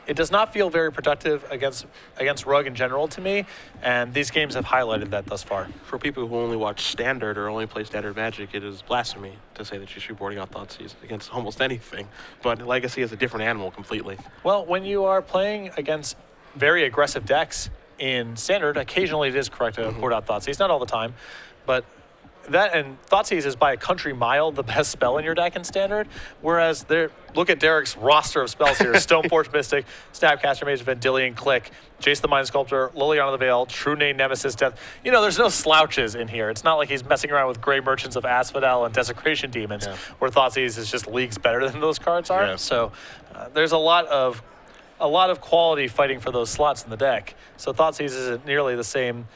it does not feel very productive against Rug in general to me, and these games have highlighted that thus far. For people who only watch Standard or only play Standard Magic, it is blasphemy to say that you should be boarding out Thoughtseize against almost anything. But Legacy is a different animal completely. Well, when you are playing against very aggressive decks in Standard, occasionally it is correct to board out Thoughtseize, not all the time, but that and Thoughtseize is by a country mile the best spell in your deck in Standard, whereas look at Derrick's roster of spells here: Stoneforge Mystic, Snapcaster Mage, Vendilion Click, Jace the Mind Sculptor, Liliana the Veil, True Name Nemesis Death. You know, there's no slouches in here. It's not like he's messing around with Grey Merchants of Asphodel and Desecration Demons, where Thoughtseize is just leagues better than those cards are. Yeah. So there's a lot of quality fighting for those slots in the deck. So Thoughtseize isn't nearly the same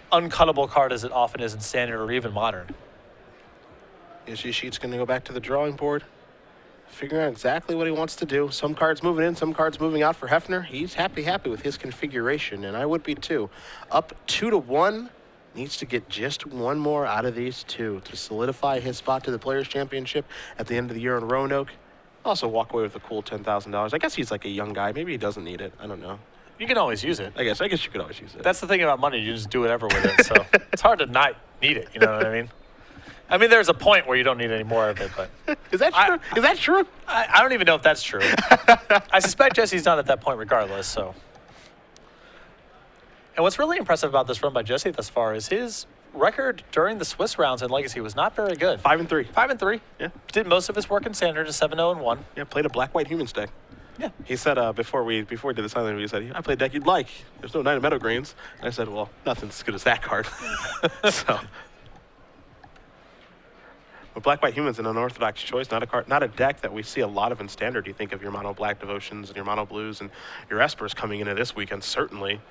uncuttable card as it often is in Standard or even Modern. Is Sheets going to go back to the drawing board, figuring out exactly what he wants to do. Some cards moving in, some cards moving out for Hefner. He's happy with his configuration, and I would be too. Up 2-1, needs to get just 1 more out of these 2 to solidify his spot to the Players' Championship at the end of the year in Roanoke. Also walk away with a cool $10,000. I guess he's like a young guy. Maybe he doesn't need it. I don't know. You can always use it. I guess you could always use it. That's the thing about money. You just do whatever with it. So it's hard to not need it. You know what I mean? I mean, there's a point where you don't need any more of it, but... Is that true? Is that true? I don't even know if that's true. I suspect Jessy's not at that point regardless, so... And what's really impressive about this run by Jessy thus far is his record during the Swiss rounds in Legacy was not very good. 5-3. 5-3. Yeah. Did most of his work in Standard to 7-0-1. Yeah, played a black-white Humans deck. Yeah. He said before we did the silent interview, he said, I played a deck you'd like. There's no Knight of Meadow Greens. And I said, well, nothing's as good as that card. So... But Black-White Humans, an unorthodox choice, not a deck that we see a lot of in Standard. You think of your mono black Devotions and your mono blues and your Espers coming into this weekend, certainly.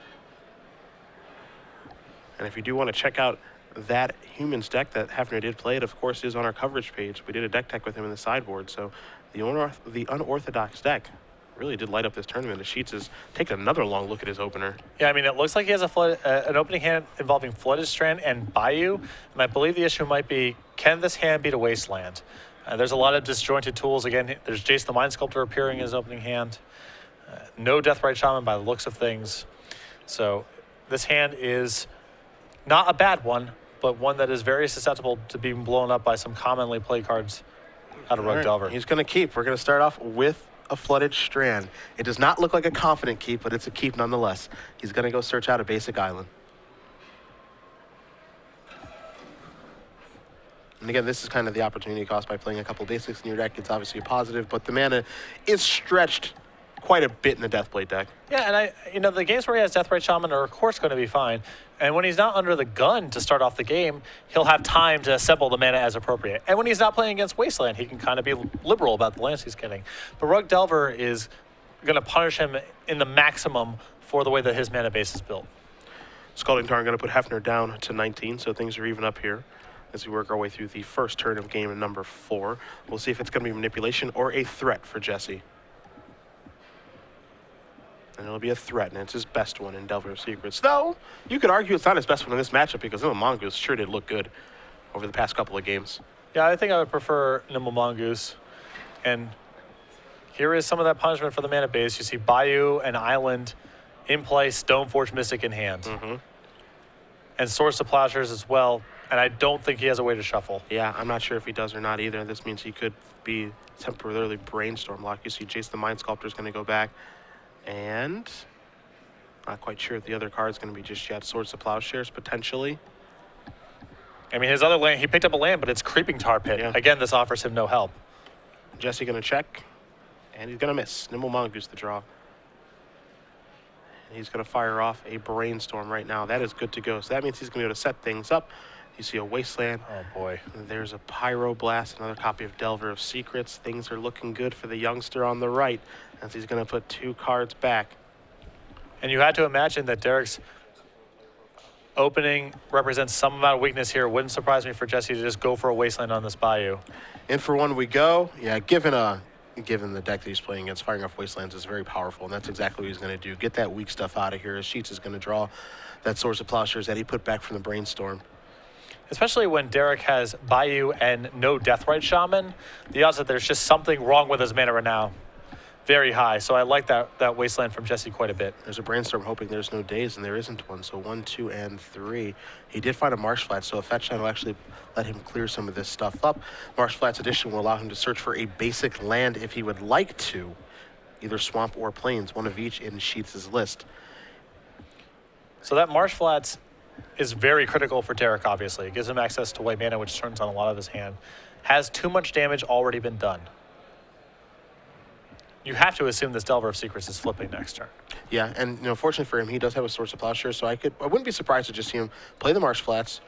And if you do want to check out that Humans deck that Hefner did play, it of course is on our coverage page. We did a deck tech with him in the sideboard, so the unorthodox deck really did light up this tournament. The Sheets is taking another long look at his opener. Yeah, I mean, it looks like he has an opening hand involving Flooded Strand and Bayou, and I believe the issue might be, can this hand beat a Wasteland? There's a lot of disjointed tools. Again, there's Jace the Mind Sculptor appearing in his opening hand. No Deathrite Shaman by the looks of things. So this hand is not a bad one, but one that is very susceptible to being blown up by some commonly played cards out of Rug Delver. He's going to keep. We're going to start off with a Flooded Strand. It does not look like a confident keep, but it's a keep nonetheless. He's going to go search out a basic island. And again, this is kind of the opportunity cost by playing a couple basics in your deck. It's obviously a positive, but the mana is stretched quite a bit in the Deathblade deck. Yeah, and the games where he has Deathrite Shaman are of course going to be fine. And when he's not under the gun to start off the game, he'll have time to assemble the mana as appropriate. And when he's not playing against Wasteland, he can kind of be liberal about the lands he's getting. But Rug Delver is going to punish him in the maximum for the way that his mana base is built. Scalding Tarn going to put Hefner down to 19, so things are even up here as we work our way through the first turn of game number 4. We'll see if it's going to be manipulation or a threat for Jessy. And it'll be a threat, and it's his best one in Delver of Secrets. Though, you could argue it's not his best one in this matchup because Nimble Mongoose sure did look good over the past couple of games. Yeah, I think I would prefer Nimble Mongoose. And here is some of that punishment for the mana base. You see Bayou and Island in play, Stoneforge Mystic in hand. And Source of Plowshares as well. And I don't think he has a way to shuffle. Yeah, I'm not sure if he does or not either. This means he could be temporarily Brainstorm locked. You see Jace the Mind Sculptor is going to go back. And not quite sure if the other card is going to be just yet. Swords of Plowshares, potentially. I mean, his other land, he picked up a land, but it's Creeping Tar Pit. Yeah. Again, this offers him no help. Jessy going to check, and he's going to miss. Nimble Mongoose the draw. And he's going to fire off a Brainstorm right now. That is good to go. So that means he's going to be able to set things up. You see a Wasteland. Oh, boy. And there's a Pyroblast, another copy of Delver of Secrets. Things are looking good for the youngster on the right as he's going to put 2 cards back. And you had to imagine that Derrick's opening represents some amount of weakness here. Wouldn't surprise me for Jessy to just go for a Wasteland on this Bayou. In for one we go. Yeah, given the deck that he's playing against, firing off Wastelands is very powerful, and that's exactly what he's going to do. Get that weak stuff out of here. As Sheets is going to draw that Source of Plowshares that he put back from the Brainstorm. Especially when Derrick has Bayou and no Deathrite Shaman, the odds that there's just something wrong with his mana right now, very high. So I like that Wasteland from Jessy quite a bit. There's a Brainstorm hoping there's no days, and there isn't one. So 1, 2, and 3. He did find a Marsh Flat, so a Fetch Land will actually let him clear some of this stuff up. Marsh Flats Edition will allow him to search for a basic land if he would like to. Either Swamp or Plains, one of each in Sheets' list. So that Marsh Flats is very critical for Derrick, obviously. It gives him access to white mana, which turns on a lot of his hand. Has too much damage already been done. You have to assume this Delver of Secrets is flipping next turn. Yeah, and fortunately for him, he does have a Source of Plowshares, so I wouldn't be surprised to just see him play the Marsh Flats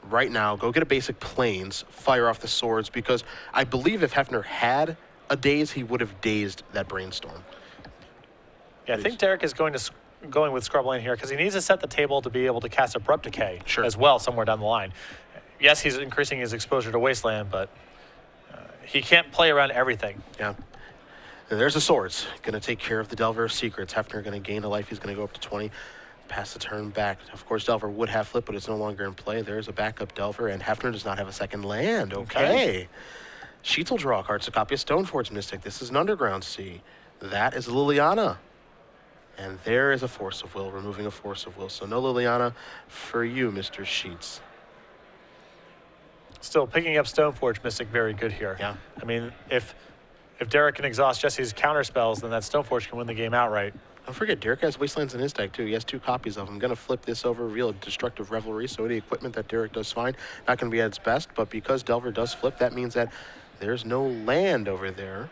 right now, go get a basic Plains, fire off the swords, because I believe if Hefner had a daze, he would have dazed that Brainstorm. Yeah, I think Derrick is going with Scrubland here because he needs to set the table to be able to cast Abrupt Decay as well somewhere down the line. Yes, he's increasing his exposure to Wasteland, but he can't play around everything. Yeah. And there's the swords. Going to take care of the Delver of Secrets. Hefner going to gain a life. He's going to go up to 20. Pass the turn back. Of course, Delver would have flip, but it's no longer in play. There's a backup Delver, and Hefner does not have a second land. Okay. Sheets will draw a card. It's a copy of Stoneforge Mystic. This is an Underground Sea. That is Liliana. And there is a Force of Will, removing a Force of Will. So no Liliana for you, Mr. Sheets. Still, picking up Stoneforge Mystic, very good here. Yeah. I mean, if Derrick can exhaust Jesse's counter spells, then that Stoneforge can win the game outright. Don't forget, Derrick has Wastelands in his deck, too. He has 2 copies of them. I'm going to flip this over, reveal a Destructive Revelry, so any equipment that Derrick does find, not going to be at its best, but because Delver does flip, that means that there's no land over there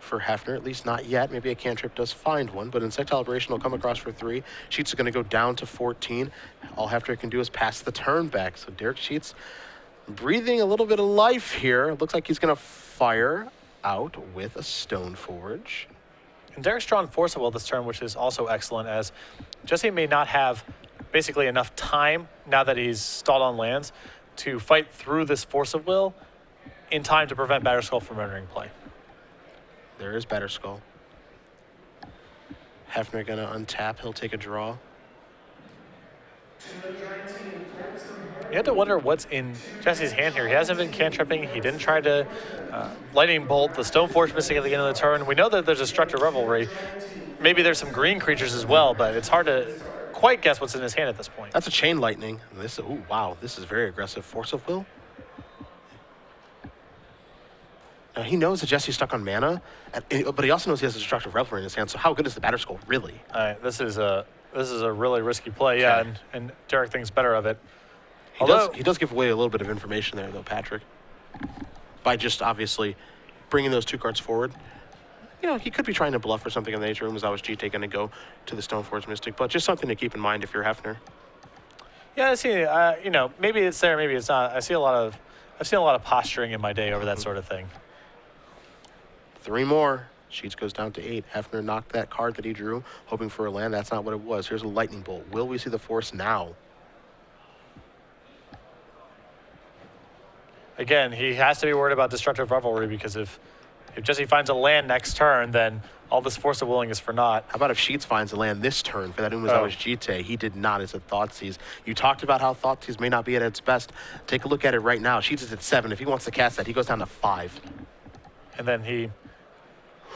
for Hefner, at least not yet. Maybe a cantrip does find one, but Insectile Liberation will come across for 3. Sheets is going to go down to 14. All Hefner can do is pass the turn back. So Derrick Sheets breathing a little bit of life here. Looks like he's going to fire out with a Stoneforge. And Derrick's drawn Force of Will this turn, which is also excellent, as Jessy may not have basically enough time, now that he's stalled on lands, to fight through this Force of Will in time to prevent Batterskull from entering play. There is Batterskull. Hefner going to untap. He'll take a draw. You have to wonder what's in Jesse's hand here. He hasn't been cantripping. He didn't try to lightning bolt. The Stoneforge missing at the end of the turn. We know that there's a Destructive Revelry. Maybe there's some green creatures as well, but it's hard to quite guess what's in his hand at this point. That's a Chain Lightning. This, ooh, wow, this is very aggressive. Force of Will. Now, he knows that Jesse's stuck on mana, but he also knows he has a Destructive Revelry in his hand, so how good is the Batter Skull, really? All right, this is a really risky play, yeah, and Derrick thinks better of it. He does give away a little bit of information there, though, Patrick, by just obviously bringing those 2 cards forward. You know, he could be trying to bluff or something in the nature room. Was always GT going to go to the Stoneforge Mystic, but just something to keep in mind if you're Hefner. Yeah, I see. You know, maybe it's there, maybe it's not. I've seen a lot of posturing in my day over that sort of thing. 3 more. Sheets goes down to 8. Hefner knocked that card that he drew, hoping for a land. That's not what it was. Here's a Lightning Bolt. Will we see the Force now? Again, he has to be worried about Destructive Revelry because if Jesse finds a land next turn, then all this Force of Willing is for naught. How about if Sheets finds a land this turn for that Umezawa's Jite? He did not. It's a Thoughtseize. You talked about how Thoughtseize may not be at its best. Take a look at it right now. Sheets is at 7. If he wants to cast that, he goes down to 5. And then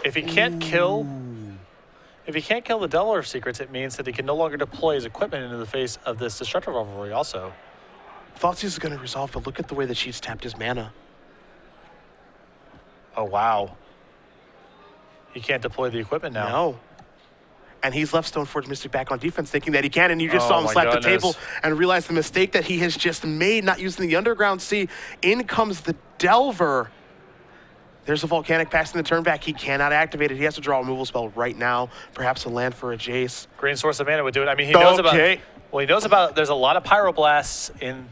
if he can't kill the Delver Secrets, it means that he can no longer deploy his equipment into the face of this Destructive Revelry also. Thoughtseize is going to resolve, but look at the way that Sheets tapped his mana. Oh, wow. He can't deploy the equipment now. No. And he's left Stoneforge Mystic back on defense thinking that he can, and you just saw him slap the table and realize the mistake that he has just made not using the Underground Sea. In comes the Delver. There's a Volcanic Pass in the turn back. He cannot activate it. He has to draw a removal spell right now. Perhaps a land for a Jace. Green Source of Mana would do it. I mean, he knows about, there's a lot of Pyroblasts in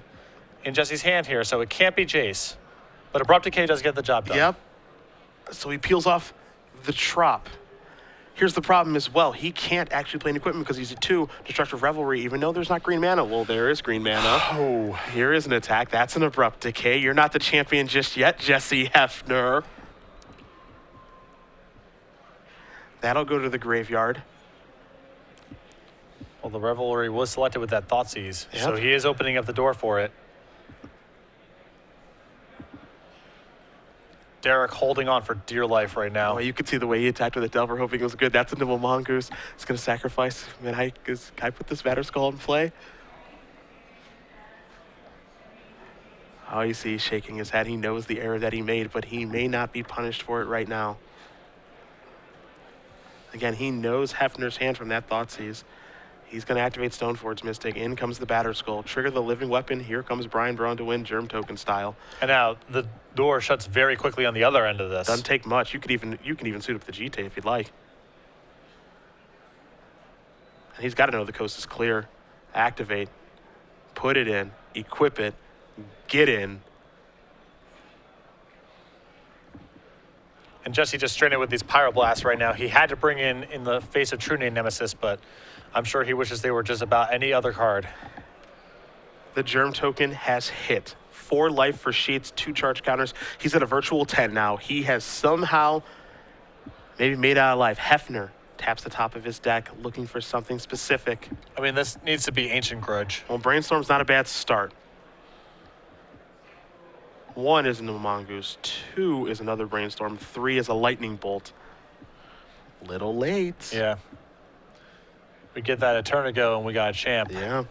Jesse's hand here, so it can't be Jace. But Abrupt Decay does get the job done. Yep. So he peels off the Trop. Here's the problem as well. He can't actually play an equipment because he's a 2 Destructive Revelry, even though there's not green mana. Well, there is green mana. Oh. Here is an attack. That's an Abrupt Decay. You're not the champion just yet, Jessy Hefner. That'll go to the graveyard. Well, the Revelry was selected with that Thoughtseize, Yep. so he is opening up the door for it. Derrick holding on for dear life right now. Oh, you could see the way he attacked with the Delver, hoping it was good. That's a Nimble Mongoose. It's going to sacrifice. Man, can I put this Batter Skull in play? Oh, you see he's shaking his head. He knows the error that he made, but he may not be punished for it right now. Again, he knows Hefner's hand from that Thoughtseize. He's going to activate Stoneforge Mystic. In comes the Batter Skull. Trigger the Living Weapon. Here comes Brian Braun to win Germ Token style. And now the door shuts very quickly on the other end of this. Doesn't take much. You can even suit up the GT if you'd like. And he's got to know the coast is clear. Activate. Put it in. Equip it. Get in. And Jesse just stranded with these Pyroblasts right now. He had to bring in the face of True Name Nemesis, but I'm sure he wishes they were just about any other card. The Germ Token has hit. 4 life for Sheets, 2 charge counters. He's at a virtual 10 now. He has somehow maybe made out of life. Hefner taps the top of his deck looking for something specific. I mean, this needs to be Ancient Grudge. Well, Brainstorm's not a bad start. 1 is a Mongoose. 2 is another Brainstorm. 3 is a Lightning Bolt. Little late. Yeah. We get that a turn ago and we got a champ. Yeah.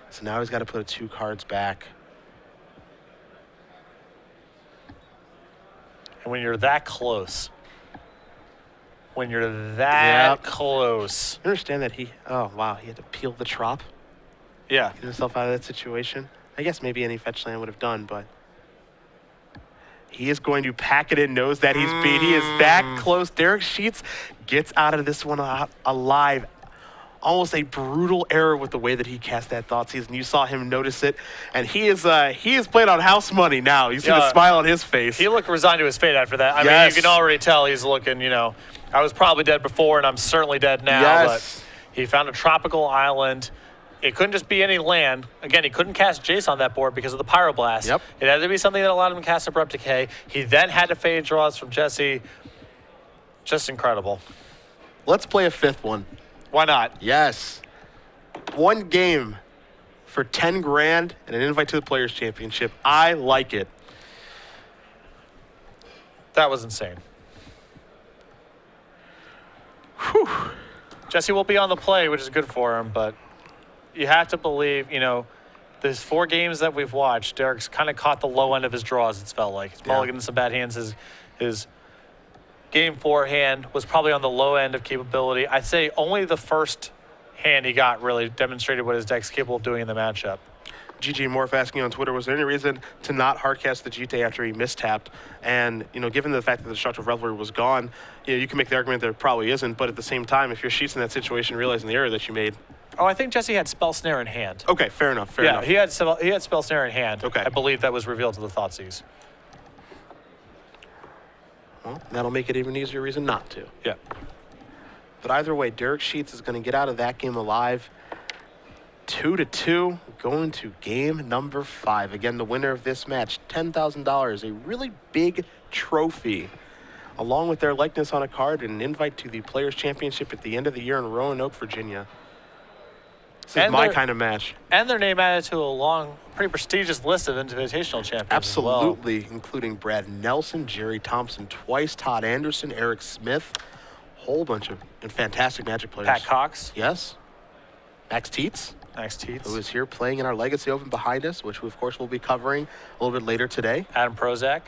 So now he's got to put 2 cards back. And when you're that close, close. You understand that oh wow, he had to peel the Trop? Yeah. Get himself out of that situation. I guess maybe any fetch land would have done, but he is going to pack it in, knows that he's beat. He is that close. Derrick Sheets gets out of this one alive. Almost a brutal error with the way that he cast that Thoughtseize, and you saw him notice it. And he is playing on house money now. You see the smile on his face. He looked resigned to his fate after that. I mean, you can already tell he's looking, I was probably dead before, and I'm certainly dead now. But he found a tropical island. It couldn't just be any land. Again, he couldn't cast Jace on that board because of the Pyroblast. Yep. It had to be something that allowed him to cast Abrupt Decay. He then had to fade draws from Jesse. Just incredible. Let's play a fifth one. Why not? Yes. One game for 10 grand and an invite to the Players' Championship. I like it. That was insane. Whew. Jessy will be on the play, which is good for him, but you have to believe, there's 4 games that we've watched. Derrick's kind of caught the low end of his draws, it's felt like. He's mulliganing some bad hands. His game 4 hand was probably on the low end of capability. I'd say only the first hand he got really demonstrated what his deck's capable of doing in the matchup. GG Morph asking on Twitter, was there any reason to not hardcast the GT after he mistapped? And, given the fact that the Destructive Revelry was gone, you can make the argument that it probably isn't, but at the same time, if your sheets in that situation realizing the error that you made. Oh, I think Jessy had Spell Snare in hand. Okay, fair enough, fair enough. He had Spell Snare in hand. Okay. I believe that was revealed to the Thoughtseize. Well, that'll make it even easier reason not to. Yeah. But either way, Derrick Sheets is going to get out of that game alive. 2-2, going to game number 5. Again, the winner of this match, $10,000, a really big trophy, along with their likeness on a card and an invite to the Players' Championship at the end of the year in Roanoke, Virginia. This is my kind of match. And their name added to a long, pretty prestigious list of invitational champions. Absolutely, including Brad Nelson, Jerry Thompson twice, Todd Anderson, Eric Smith, whole bunch of fantastic Magic players. Pat Cox. Yes. Max Teets. Max Teets. Who is here playing in our Legacy Open behind us, which we, of course, will be covering a little bit later today. Adam Prozac.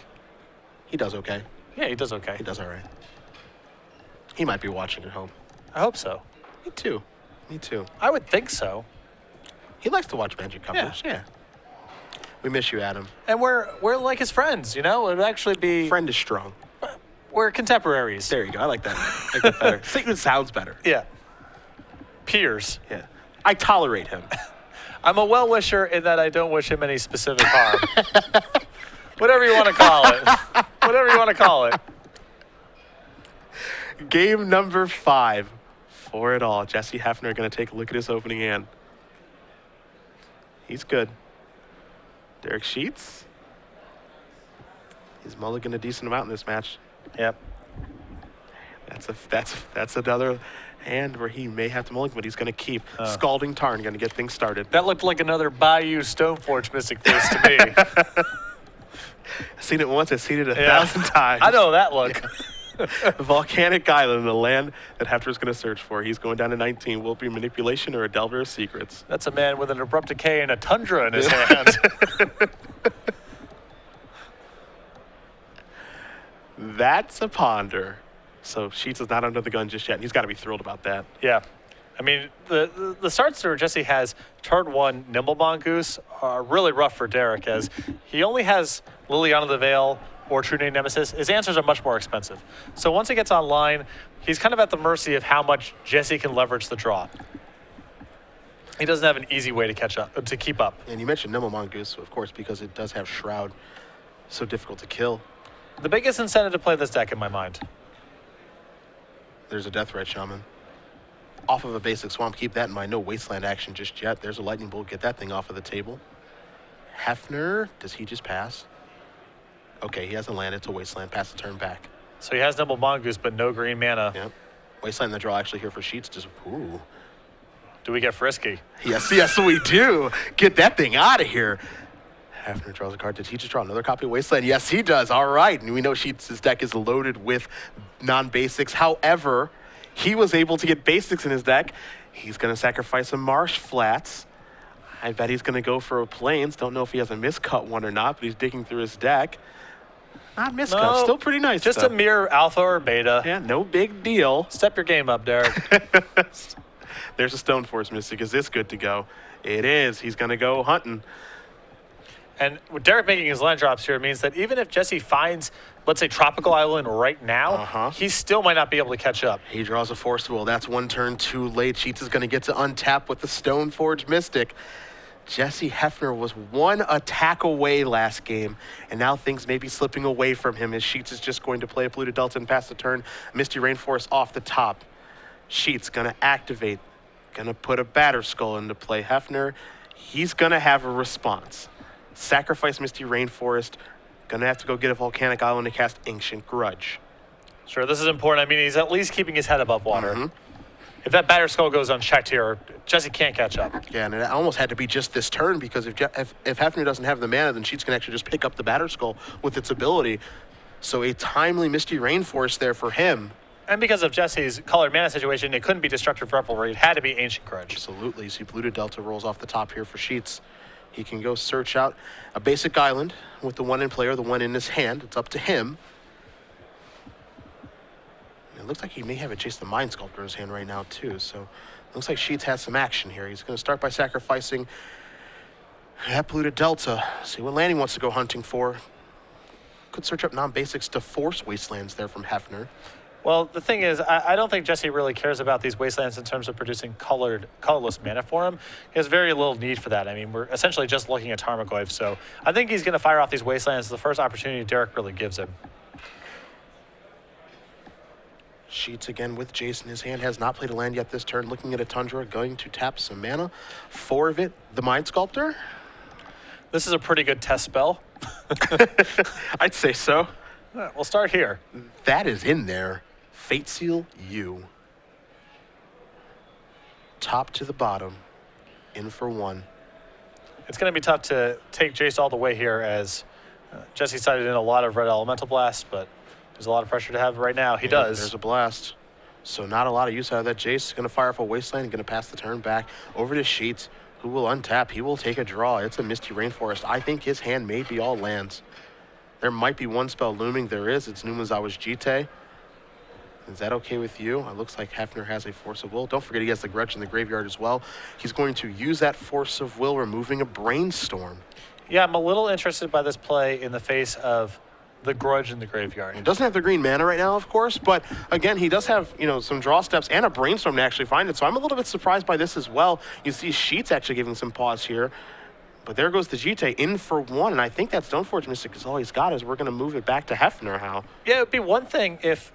He does okay. Yeah, he does okay. He does all right. He might be watching at home. I hope so. Me too. Me too. I would think so. He likes to watch Magic coverage. Yeah. We miss you, Adam. And we're like his friends, It would actually be... Friend is strong. We're contemporaries. There you go. I like that. I like that better. It sounds better. Yeah. Peers. Yeah. I tolerate him. I'm a well-wisher in that I don't wish him any specific harm. Whatever you want to call it. Whatever you want to call it. Game number 5 for it all. Jesse Hefner going to take a look at his opening hand. He's good. Derrick Sheets. He's mulliganed a decent amount in this match. Yep. That's another hand where he may have to mulligan, but he's going to keep. Scalding Tarn going to get things started. That looked like another Bayou Stoneforge Mystic face to me. I've seen it once. I've seen it 1,000 times. I know that look. Volcanic Island, the land that Hefner's going to search for. He's going down to 19. Will it be Manipulation or a Delver of Secrets? That's a man with an Abrupt Decay and a Tundra in his hand. That's a ponder. So Sheets is not under the gun just yet. He's got to be thrilled about that. Yeah. I mean, the starts where Jesse has turn 1 Nimble Mongoose are really rough for Derrick, as he only has Liliana the Veil or True Name Nemesis. His answers are much more expensive. So once he gets online, he's kind of at the mercy of how much Jesse can leverage the draw. He doesn't have an easy way to keep up. And you mentioned Nimble Mongoose, of course, because it does have Shroud. So difficult to kill. The biggest incentive to play this deck in my mind. There's a Deathrite Shaman. Off of a basic swamp, keep that in mind. No Wasteland action just yet. There's a Lightning Bolt. Get that thing off of the table. Hefner, does he just pass? Okay, he hasn't landed to Wasteland. Pass the turn back. So he has Nimble Mongoose, but no green mana. Yep. Wasteland in the draw actually here for Sheets. Just, ooh. Do we get frisky? Yes, we do. Get that thing out of here. Hefner draws a card. Did he just draw another copy of Wasteland? Yes, he does. All right. And we know Sheets' deck is loaded with non-basics. However, he was able to get basics in his deck. He's going to sacrifice some Marsh Flats. I bet he's going to go for a Plains. Don't know if he has a miscut one or not, but he's digging through his deck. Not miscut. No, still pretty nice. Just a mere alpha or beta. Yeah, no big deal. Step your game up, Derrick. There's a Stoneforge Mystic. Is this good to go? It is. He's going to go hunting. And with Derrick making his land drops here means that even if Jesse finds, let's say, Tropical Island right now, he still might not be able to catch up. He draws a Force Will. That's one turn too late. Sheets is going to get to untap with the Stoneforge Mystic. Jesse Hefner was one attack away last game, and now things may be slipping away from him as Sheets is just going to play a Polluted Delta and pass the turn. Misty Rainforest off the top. Sheets going to activate, going to put a Batter Skull into play. Hefner, he's going to have a response. Sacrifice Misty Rainforest. Gonna have to go get a Volcanic Island to cast Ancient Grudge. Sure, this is important. I mean, he's at least keeping his head above water. Mm-hmm. If that batter skull goes unchecked here, Jessy can't catch up. Yeah, and it almost had to be just this turn because if Hefner doesn't have the mana, then Sheets can actually just pick up the batter skull with its ability. So a timely Misty Rainforest there for him. And because of Jesse's colored mana situation, it couldn't be Destructive Revelry. It had to be Ancient Grudge. Absolutely. You see Polluted Delta rolls off the top here for Sheets. He can go search out a basic island with the one in play or the one in his hand. It's up to him. It looks like he may have a Jace the Mind Sculptor in his hand right now, too. So it looks like Sheets has some action here. He's going to start by sacrificing that Polluted Delta. See what land he wants to go hunting for. Could search up non-basics to force Wastelands there from Hefner. Well, the thing is, I don't think Jessy really cares about these Wastelands in terms of producing colorless mana for him. He has very little need for that. I mean, we're essentially just looking at Tarmogoyf. So I think he's going to fire off these Wastelands the first opportunity Derrick really gives him. Sheets again with Jace in his hand. Has not played a land yet this turn. Looking at a Tundra. Going to tap some mana. 4 of it, the Mind Sculptor. This is a pretty good test spell. I'd say so. We'll start here. That is in there. Fate Seal U. Top to the bottom. In for 1. It's going to be tough to take Jace all the way here as Jessy sided in a lot of red elemental blasts, but there's a lot of pressure to have right now. He does. There's a blast. So not a lot of use out of that. Jace is going to fire off a Wasteland. Going to pass the turn back over to Sheets, who will untap. He will take a draw. It's a Misty Rainforest. I think his hand may be all lands. There might be one spell looming. There is. It's Numazawa's Jite. Is that okay with you? It looks like Hefner has a Force of Will. Don't forget he has the Grudge in the graveyard as well. He's going to use that Force of Will, removing a Brainstorm. Yeah, I'm a little interested by this play in the face of the Grudge in the graveyard. He doesn't have the green mana right now, of course, but again, he does have, some draw steps and a Brainstorm to actually find it. So I'm a little bit surprised by this as well. You see Sheets actually giving some pause here. But there goes the Jite in for 1, and I think that Stoneforge Mystic is all he's got. Is we're going to move it back to Hefner. How? Yeah, it would be one thing if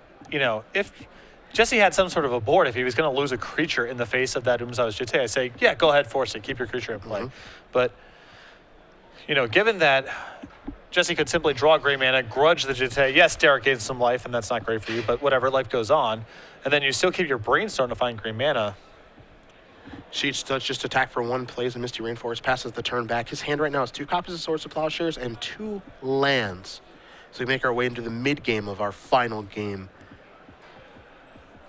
Jessy had some sort of a board, if he was going to lose a creature in the face of that Numazawa's Jite, I'd say, yeah, go ahead, force it, keep your creature in play. But, given that Jessy could simply draw gray mana, grudge the Jite, yes, Derrick gains some life, and that's not great for you, but whatever, life goes on, and then you still keep your Brainstorm to find green mana. Sheets does just attack for 1, plays a Misty Rainforest, passes the turn back. His hand right now is 2 copies of Swords of Plowshares and 2 lands. So we make our way into the mid-game of our final game.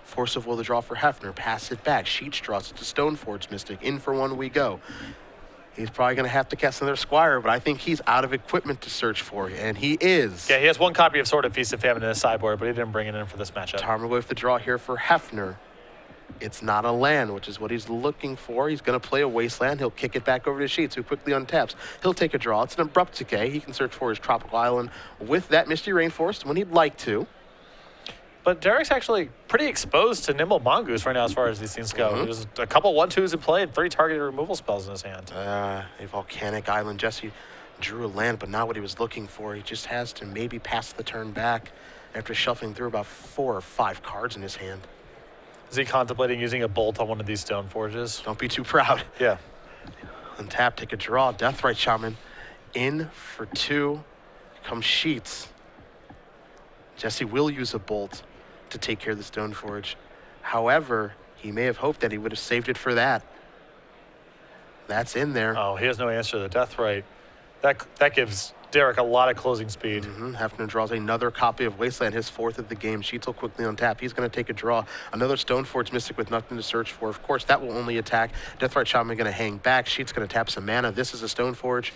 Force of Will to draw for Hefner, pass it back. Sheets draws it to Stoneforge Mystic. In for 1 we go. He's probably going to have to cast another Squire, but I think he's out of equipment to search for, and he is. Yeah, he has 1 copy of Sword of Feast of Famine in his sideboard, but he didn't bring it in for this matchup. Tarmogoyf the draw here for Hefner. It's not a land, which is what he's looking for. He's going to play a Wasteland. He'll kick it back over to Sheets, who quickly untaps. He'll take a draw. It's an Abrupt Decay. He can search for his Tropical Island with that Misty Rainforest when he'd like to. But Derrick's actually pretty exposed to Nimble Mongoose right now as far as these things go. There's a couple 1/2s in play and 3 targeted removal spells in his hand. A Volcanic Island. Jessy drew a land, but not what he was looking for. He just has to maybe pass the turn back after shuffling through about 4 or 5 cards in his hand. Is he contemplating using a bolt on one of these stone forges? Don't be too proud. Yeah. Untap, take a draw. Deathrite Shaman in for 2. Comes Sheets. Jessy will use a bolt to take care of the Stoneforge. However, he may have hoped that he would have saved it for that. That's in there. Oh, he has no answer to the Deathrite. That gives Derrick a lot of closing speed. Hefner draws another copy of Wasteland, his 4th of the game. Sheets will quickly untap. He's going to take a draw. Another Stoneforge Mystic with nothing to search for. Of course, that will only attack. Deathrite Shaman going to hang back. Sheets going to tap some mana. This is a Stoneforge.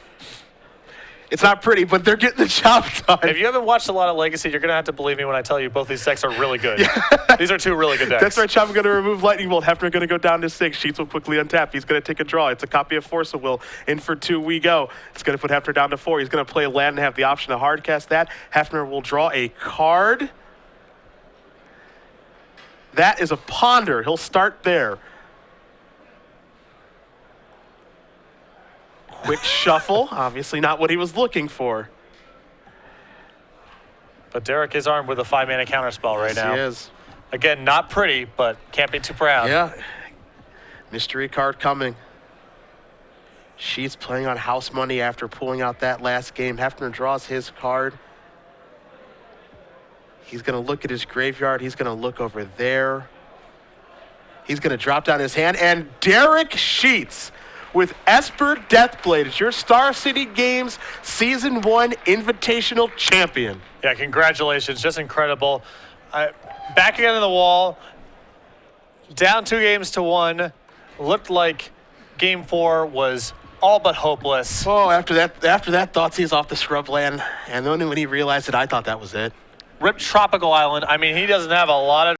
It's not pretty, but they're getting the job done. If you haven't watched a lot of Legacy, you're going to have to believe me when I tell you both these decks are really good. These are 2 really good decks. Deathrite Shaman going to remove Lightning Bolt. Hefner going to go down to 6. Sheets will quickly untap. He's going to take a draw. It's a copy of Force of Will. In for 2 we go. It's going to put Hefner down to 4. He's going to play a land and have the option to hardcast that. Hefner will draw a card. That is a Ponder. He'll start there. Quick shuffle, obviously not what he was looking for. But Derrick is armed with a 5-mana counterspell right now. He is. Again, not pretty, but can't be too proud. Yeah. Mystery card coming. She's playing on house money after pulling out that last game. Hefner draws his card. He's going to look at his graveyard. He's going to look over there. He's going to drop down his hand. And Derrick Sheets with Esper Deathblade is your Star City Games Season 1 Invitational Champion. Yeah, congratulations. Just incredible. Back again in the wall. Down 2-1. Looked like Game 4 was all but hopeless. Oh, after that, Thoughtseize off the scrubland. And then when he realized it, I thought that was it. Ripped Tropical Island. I mean, he doesn't have a lot of